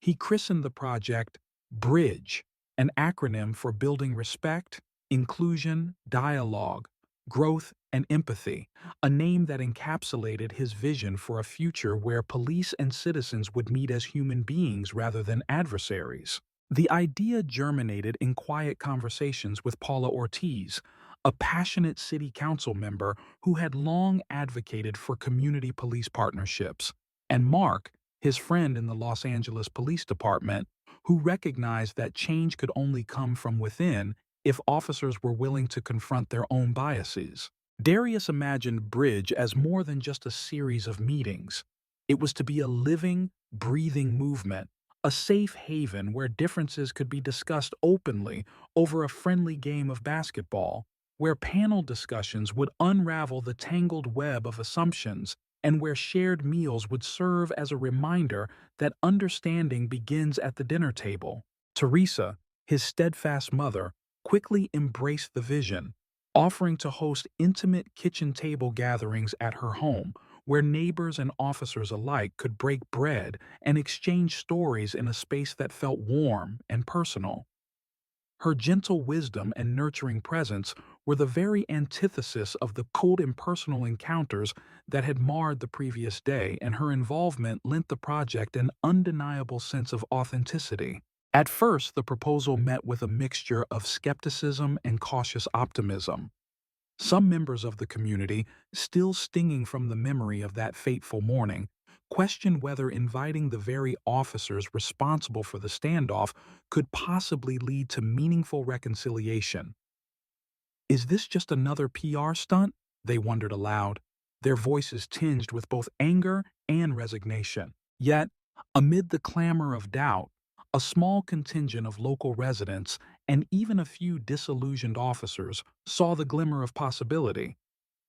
He christened the project BRIDGE, an acronym for building respect, inclusion, dialogue, growth, and empathy, a name that encapsulated his vision for a future where police and citizens would meet as human beings rather than adversaries. The idea germinated in quiet conversations with Paula Ortiz, a passionate city council member who had long advocated for community police partnerships, and Mark, his friend in the Los Angeles Police Department, who recognized that change could only come from within if officers were willing to confront their own biases. Darius imagined Bridge as more than just a series of meetings. It was to be a living, breathing movement, a safe haven where differences could be discussed openly over a friendly game of basketball, where panel discussions would unravel the tangled web of assumptions, and where shared meals would serve as a reminder that understanding begins at the dinner table. Teresa, his steadfast mother, quickly embraced the vision, offering to host intimate kitchen table gatherings at her home, where neighbors and officers alike could break bread and exchange stories in a space that felt warm and personal. Her gentle wisdom and nurturing presence were the very antithesis of the cold impersonal encounters that had marred the previous day, and her involvement lent the project an undeniable sense of authenticity. At first, the proposal met with a mixture of skepticism and cautious optimism. Some members of the community, still stinging from the memory of that fateful morning, questioned whether inviting the very officers responsible for the standoff could possibly lead to meaningful reconciliation. Is this just another PR stunt? They wondered aloud, their voices tinged with both anger and resignation. Yet, amid the clamor of doubt, a small contingent of local residents and even a few disillusioned officers saw the glimmer of possibility.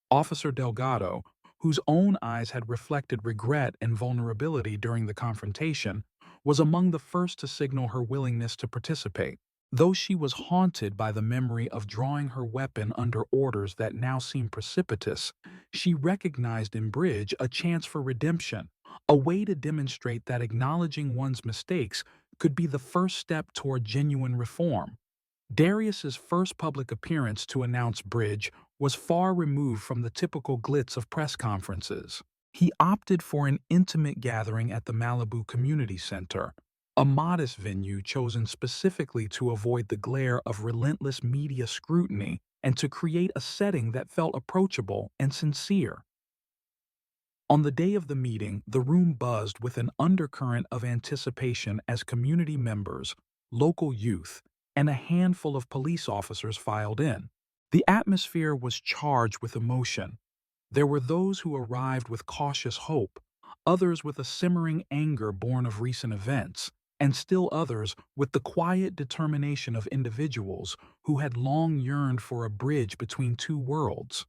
Officer Delgado, whose own eyes had reflected regret and vulnerability during the confrontation, was among the first to signal her willingness to participate. Though she was haunted by the memory of drawing her weapon under orders that now seemed precipitous, she recognized in Bridge a chance for redemption, a way to demonstrate that acknowledging one's mistakes could be the first step toward genuine reform. Darius's first public appearance to announce Bridge was far removed from the typical glitz of press conferences. He opted for an intimate gathering at the Malibu Community Center, a modest venue chosen specifically to avoid the glare of relentless media scrutiny and to create a setting that felt approachable and sincere. On the day of the meeting, the room buzzed with an undercurrent of anticipation as community members, local youth, and a handful of police officers filed in. The atmosphere was charged with emotion. There were those who arrived with cautious hope, others with a simmering anger born of recent events, and still others with the quiet determination of individuals who had long yearned for a bridge between two worlds.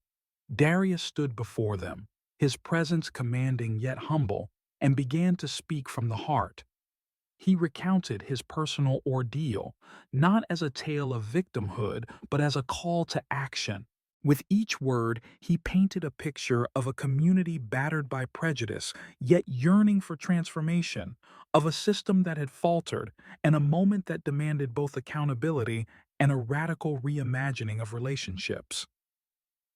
Darius stood before them, his presence commanding yet humble, and began to speak from the heart. He recounted his personal ordeal, not as a tale of victimhood, but as a call to action. With each word, he painted a picture of a community battered by prejudice, yet yearning for transformation, of a system that had faltered, and a moment that demanded both accountability and a radical reimagining of relationships.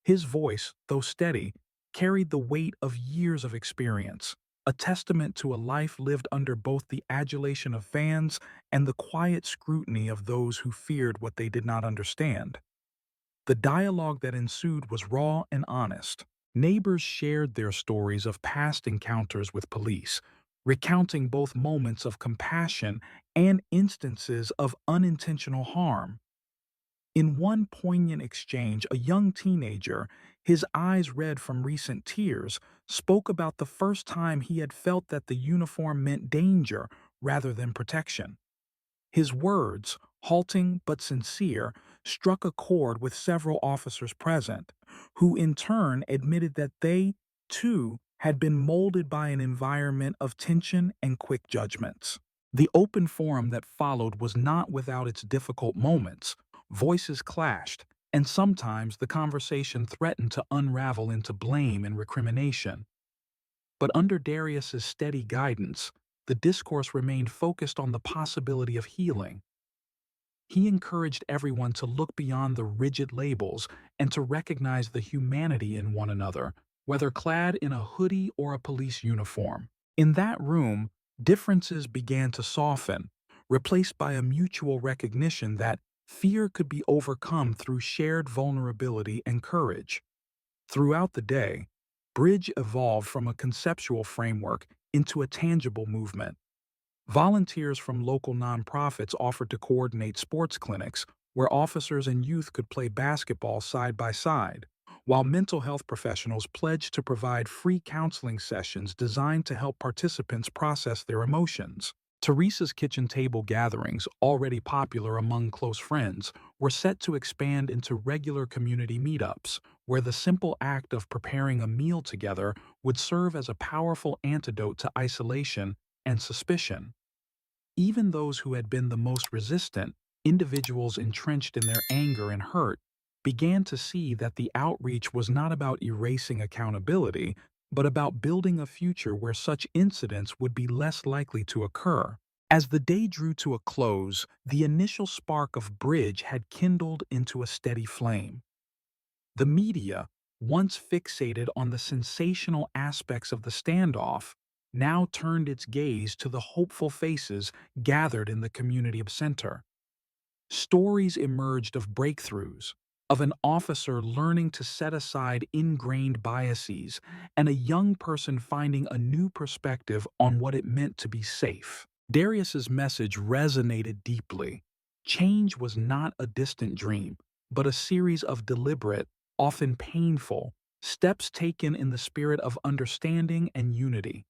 His voice, though steady, carried the weight of years of experience, a testament to a life lived under both the adulation of fans and the quiet scrutiny of those who feared what they did not understand. The dialogue that ensued was raw and honest. Neighbors shared their stories of past encounters with police, recounting both moments of compassion and instances of unintentional harm. In one poignant exchange, a young teenager, his eyes red from recent tears, spoke about the first time he had felt that the uniform meant danger rather than protection. His words, halting but sincere, struck a chord with several officers present, who in turn admitted that they, too, had been molded by an environment of tension and quick judgments. The open forum that followed was not without its difficult moments. Voices clashed, and sometimes the conversation threatened to unravel into blame and recrimination. But under Darius's steady guidance, the discourse remained focused on the possibility of healing. He encouraged everyone to look beyond the rigid labels and to recognize the humanity in one another, whether clad in a hoodie or a police uniform. In that room, differences began to soften, replaced by a mutual recognition that fear could be overcome through shared vulnerability and courage. Throughout the day, Bridge evolved from a conceptual framework into a tangible movement. Volunteers from local nonprofits offered to coordinate sports clinics where officers and youth could play basketball side by side, while mental health professionals pledged to provide free counseling sessions designed to help participants process their emotions. Teresa's kitchen table gatherings, already popular among close friends, were set to expand into regular community meetups, where the simple act of preparing a meal together would serve as a powerful antidote to isolation and suspicion. Even those who had been the most resistant, individuals entrenched in their anger and hurt, began to see that the outreach was not about erasing accountability, but about building a future where such incidents would be less likely to occur. As the day drew to a close, the initial spark of Bridge had kindled into a steady flame. The media, once fixated on the sensational aspects of the standoff, now turned its gaze to the hopeful faces gathered in the community center. Stories emerged of breakthroughs, of an officer learning to set aside ingrained biases, and a young person finding a new perspective on what it meant to be safe. Darius's message resonated deeply. Change was not a distant dream, but a series of deliberate, often painful, steps taken in the spirit of understanding and unity.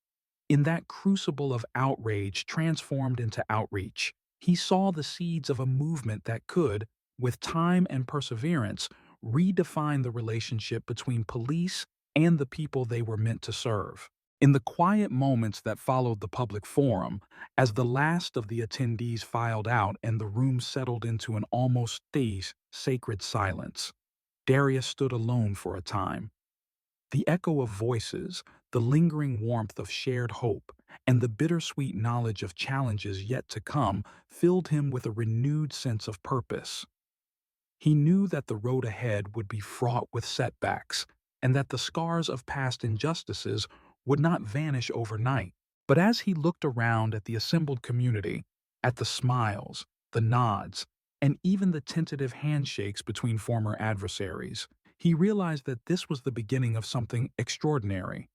In that crucible of outrage transformed into outreach, he saw the seeds of a movement that could, with time and perseverance, redefine the relationship between police and the people they were meant to serve. In the quiet moments that followed the public forum, as the last of the attendees filed out and the room settled into an almost sacred silence, Darius stood alone for a time. The echo of voices, the lingering warmth of shared hope, and the bittersweet knowledge of challenges yet to come filled him with a renewed sense of purpose. He knew that the road ahead would be fraught with setbacks, and that the scars of past injustices would not vanish overnight. But as he looked around at the assembled community, at the smiles, the nods, and even the tentative handshakes between former adversaries, he realized that this was the beginning of something extraordinary.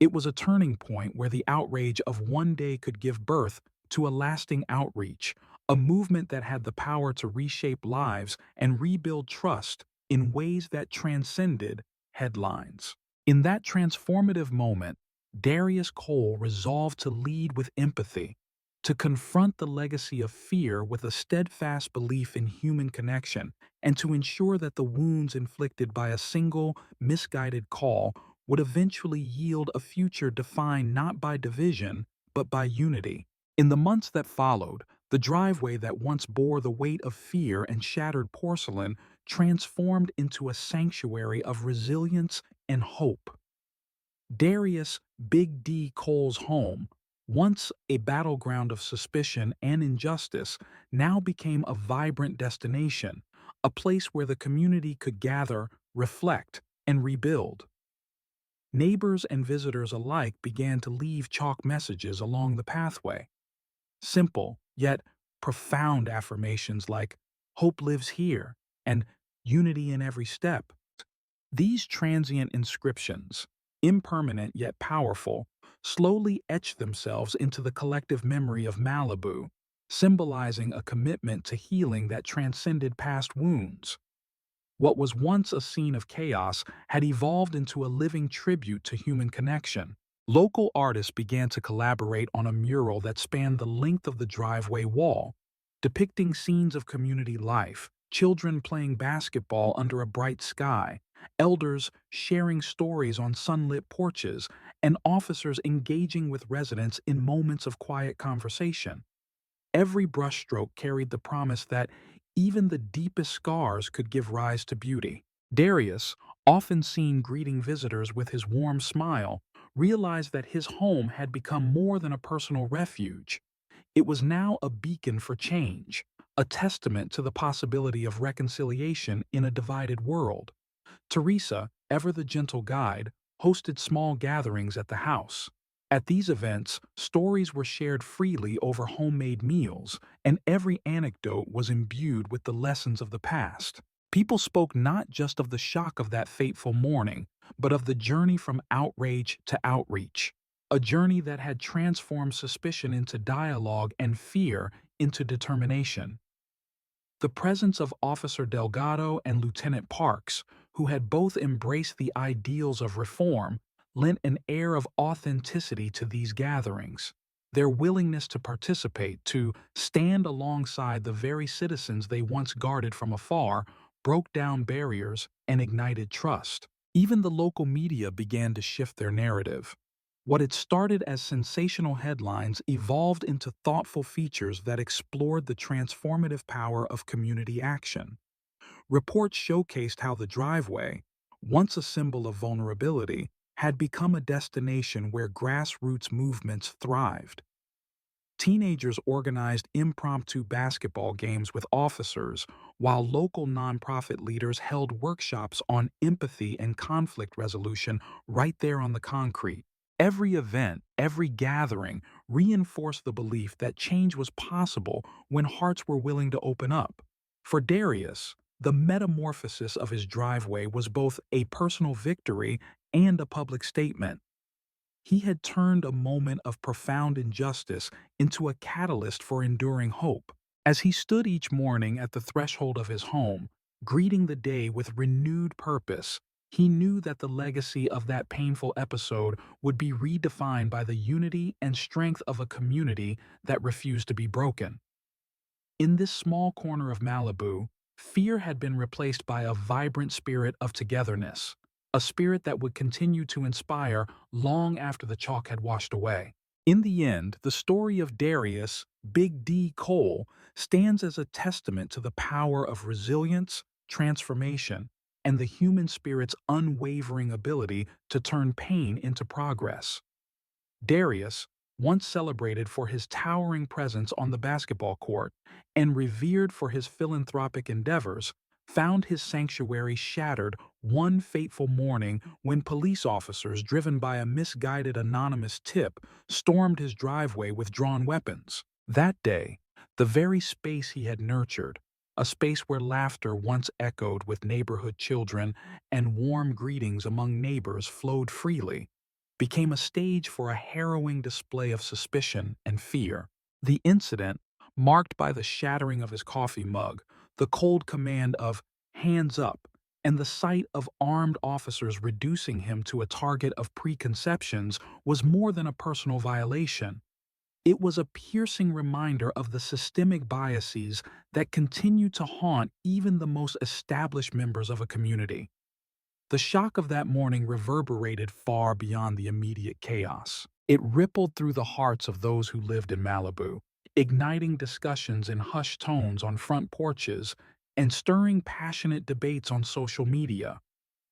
It was a turning point where the outrage of one day could give birth to a lasting outreach, a movement that had the power to reshape lives and rebuild trust in ways that transcended headlines. In that transformative moment, Darius Cole resolved to lead with empathy, to confront the legacy of fear with a steadfast belief in human connection, and to ensure that the wounds inflicted by a single, misguided call would eventually yield a future defined not by division, but by unity. In the months that followed, the driveway that once bore the weight of fear and shattered porcelain transformed into a sanctuary of resilience and hope. Darius Big D. Cole's home, once a battleground of suspicion and injustice, now became a vibrant destination, a place where the community could gather, reflect, and rebuild. Neighbors and visitors alike began to leave chalk messages along the pathway. Simple, yet profound affirmations like, "Hope lives here," and "Unity in every step." These transient inscriptions, impermanent yet powerful, slowly etched themselves into the collective memory of Malibu, symbolizing a commitment to healing that transcended past wounds. What was once a scene of chaos had evolved into a living tribute to human connection. Local artists began to collaborate on a mural that spanned the length of the driveway wall, depicting scenes of community life, children playing basketball under a bright sky, elders sharing stories on sunlit porches, and officers engaging with residents in moments of quiet conversation. Every brushstroke carried the promise that even the deepest scars could give rise to beauty. Darius, often seen greeting visitors with his warm smile, realized that his home had become more than a personal refuge. It was now a beacon for change, a testament to the possibility of reconciliation in a divided world. Teresa, ever the gentle guide, hosted small gatherings at the house. At these events, stories were shared freely over homemade meals, and every anecdote was imbued with the lessons of the past. People spoke not just of the shock of that fateful morning, but of the journey from outrage to outreach, a journey that had transformed suspicion into dialogue and fear into determination. The presence of Officer Delgado and Lieutenant Parks, who had both embraced the ideals of reform, lent an air of authenticity to these gatherings. Their willingness to participate, to stand alongside the very citizens they once guarded from afar, broke down barriers and ignited trust. Even the local media began to shift their narrative. What had started as sensational headlines evolved into thoughtful features that explored the transformative power of community action. Reports showcased how the driveway, once a symbol of vulnerability, had become a destination where grassroots movements thrived. Teenagers organized impromptu basketball games with officers, while local nonprofit leaders held workshops on empathy and conflict resolution right there on the concrete. Every event, every gathering reinforced the belief that change was possible when hearts were willing to open up. For Darius, the metamorphosis of his driveway was both a personal victory and a public statement. He had turned a moment of profound injustice into a catalyst for enduring hope. As he stood each morning at the threshold of his home, greeting the day with renewed purpose, he knew that the legacy of that painful episode would be redefined by the unity and strength of a community that refused to be broken. In this small corner of Malibu, fear had been replaced by a vibrant spirit of togetherness, a spirit that would continue to inspire long after the chalk had washed away. In the end, the story of Darius, Big D. Cole, stands as a testament to the power of resilience, transformation, and the human spirit's unwavering ability to turn pain into progress. Darius, once celebrated for his towering presence on the basketball court and revered for his philanthropic endeavors, found his sanctuary shattered one fateful morning when police officers, driven by a misguided anonymous tip, stormed his driveway with drawn weapons. That day, the very space he had nurtured, a space where laughter once echoed with neighborhood children and warm greetings among neighbors flowed freely, became a stage for a harrowing display of suspicion and fear. The incident, marked by the shattering of his coffee mug, the cold command of "hands up," and the sight of armed officers reducing him to a target of preconceptions, was more than a personal violation. It was a piercing reminder of the systemic biases that continue to haunt even the most established members of a community. The shock of that morning reverberated far beyond the immediate chaos. It rippled through the hearts of those who lived in Malibu, igniting discussions in hushed tones on front porches and stirring passionate debates on social media.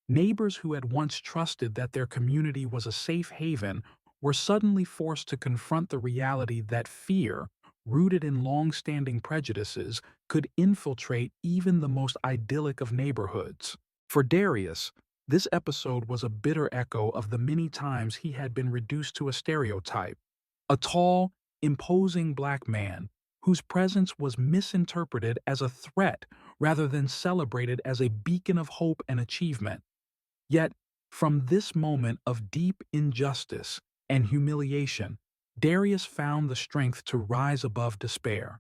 Neighbors who had once trusted that their community was a safe haven were suddenly forced to confront the reality that fear, rooted in long-standing prejudices, could infiltrate even the most idyllic of neighborhoods. For Darius, this episode was a bitter echo of the many times he had been reduced to a stereotype, a tall, imposing black man whose presence was misinterpreted as a threat rather than celebrated as a beacon of hope and achievement. Yet, from this moment of deep injustice and humiliation, Darius found the strength to rise above despair.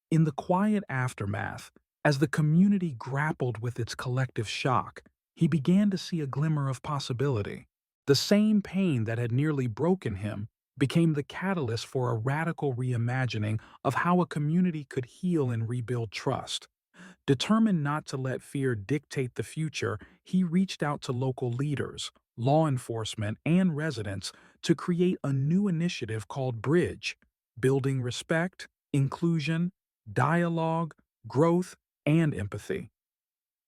In the quiet aftermath, as the community grappled with its collective shock, he began to see a glimmer of possibility. The same pain that had nearly broken him became the catalyst for a radical reimagining of how a community could heal and rebuild trust. Determined not to let fear dictate the future, he reached out to local leaders, law enforcement, and residents to create a new initiative called Bridge, building respect, inclusion, dialogue, growth, and empathy.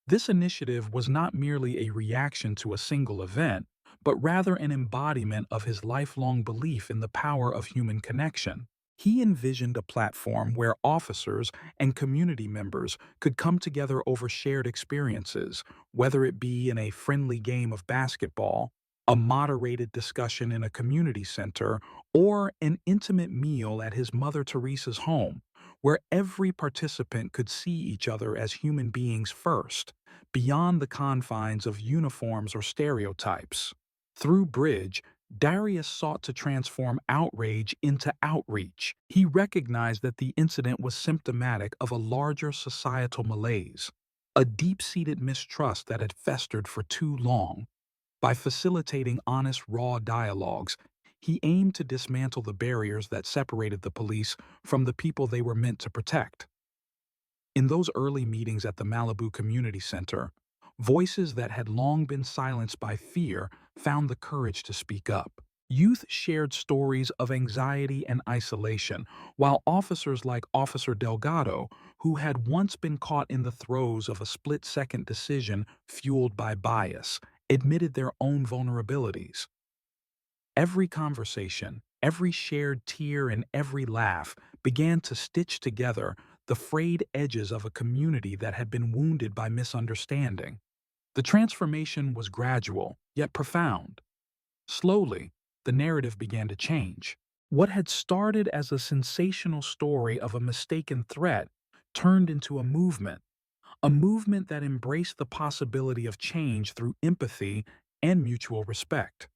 This initiative was not merely a reaction to a single event, but rather an embodiment of his lifelong belief in the power of human connection. He envisioned a platform where officers and community members could come together over shared experiences, whether it be in a friendly game of basketball, a moderated discussion in a community center, or an intimate meal at his Mother Teresa's home, where every participant could see each other as human beings first, beyond the confines of uniforms or stereotypes. Through Bridge, Darius sought to transform outrage into outreach. He recognized that the incident was symptomatic of a larger societal malaise, a deep-seated mistrust that had festered for too long. By facilitating honest, raw dialogues, he aimed to dismantle the barriers that separated the police from the people they were meant to protect. In those early meetings at the Malibu Community Center, voices that had long been silenced by fear found the courage to speak up. Youth shared stories of anxiety and isolation, while officers like Officer Delgado, who had once been caught in the throes of a split-second decision fueled by bias, admitted their own vulnerabilities. Every conversation, every shared tear, and every laugh began to stitch together the frayed edges of a community that had been wounded by misunderstanding. The transformation was gradual, yet profound. Slowly, the narrative began to change. What had started as a sensational story of a mistaken threat turned into a movement that embraced the possibility of change through empathy and mutual respect.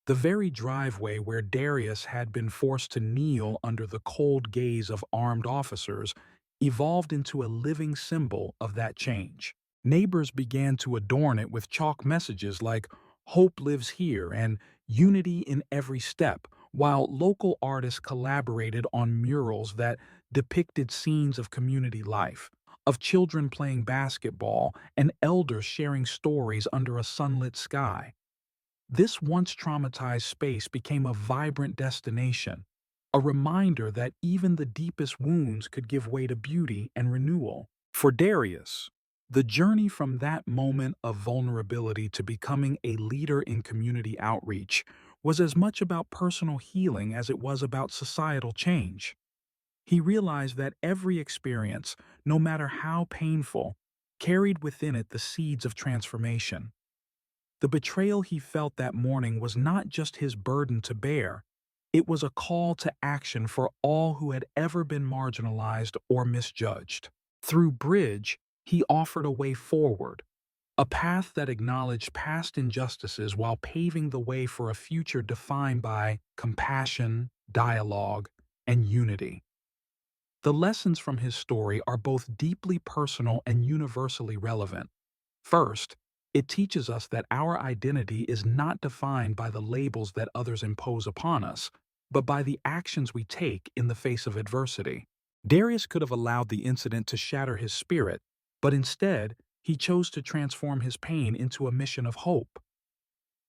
The very driveway where Darius had been forced to kneel under the cold gaze of armed officers evolved into a living symbol of that change. Neighbors began to adorn it with chalk messages like "Hope lives here" and "Unity in every step," while local artists collaborated on murals that depicted scenes of community life, of children playing basketball and elders sharing stories under a sunlit sky. This once traumatized space became a vibrant destination, a reminder that even the deepest wounds could give way to beauty and renewal. For Darius, the journey from that moment of vulnerability to becoming a leader in community outreach was as much about personal healing as it was about societal change. He realized that every experience, no matter how painful, carried within it the seeds of transformation. The betrayal he felt that morning was not just his burden to bear, it was a call to action for all who had ever been marginalized or misjudged. Through Bridge, he offered a way forward, a path that acknowledged past injustices while paving the way for a future defined by compassion, dialogue, and unity. The lessons from his story are both deeply personal and universally relevant. First, it teaches us that our identity is not defined by the labels that others impose upon us, but by the actions we take in the face of adversity. Darius could have allowed the incident to shatter his spirit, but instead, he chose to transform his pain into a mission of hope.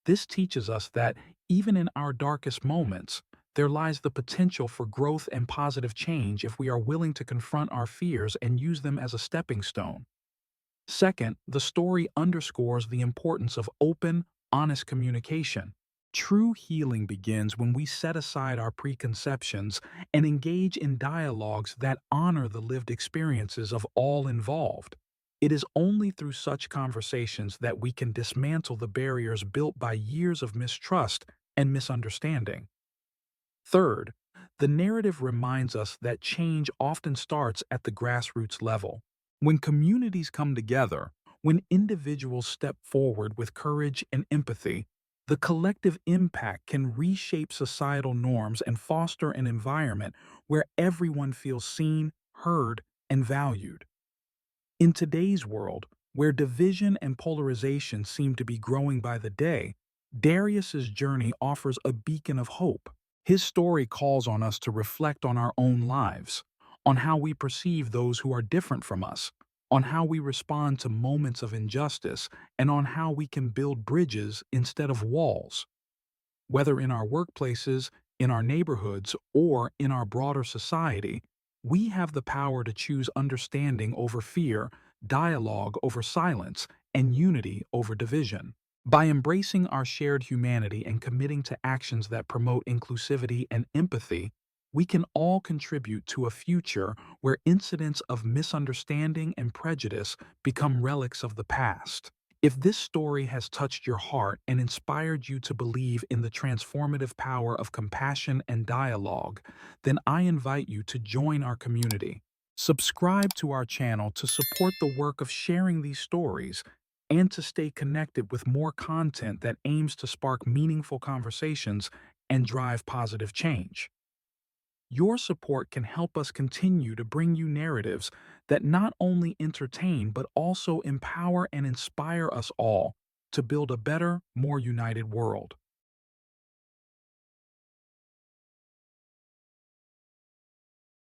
This teaches us that Even in our darkest moments, there lies the potential for growth and positive change if we are willing to confront our fears and use them as a stepping stone. Second, the story underscores the importance of open, honest communication. True healing begins when we set aside our preconceptions and engage in dialogues that honor the lived experiences of all involved. It is only through such conversations that we can dismantle the barriers built by years of mistrust and misunderstanding. Third, the narrative reminds us that change often starts at the grassroots level. When communities come together, when individuals step forward with courage and empathy, the collective impact can reshape societal norms and foster an environment where everyone feels seen, heard, and valued. In today's world, where division and polarization seem to be growing by the day, Darius's journey offers a beacon of hope. His story calls on us to reflect on our own lives, on how we perceive those who are different from us, on how we respond to moments of injustice, and on how we can build bridges instead of walls. Whether in our workplaces, in our neighborhoods, or in our broader society, we have the power to choose understanding over fear, dialogue over silence, and unity over division. By embracing our shared humanity and committing to actions that promote inclusivity and empathy, we can all contribute to a future where incidents of misunderstanding and prejudice become relics of the past. If this story has touched your heart and inspired you to believe in the transformative power of compassion and dialogue, then I invite you to join our community. Subscribe to our channel to support the work of sharing these stories and to stay connected with more content that aims to spark meaningful conversations and drive positive change. Your support can help us continue to bring you narratives that not only entertain but also empower and inspire us all to build a better, more united world.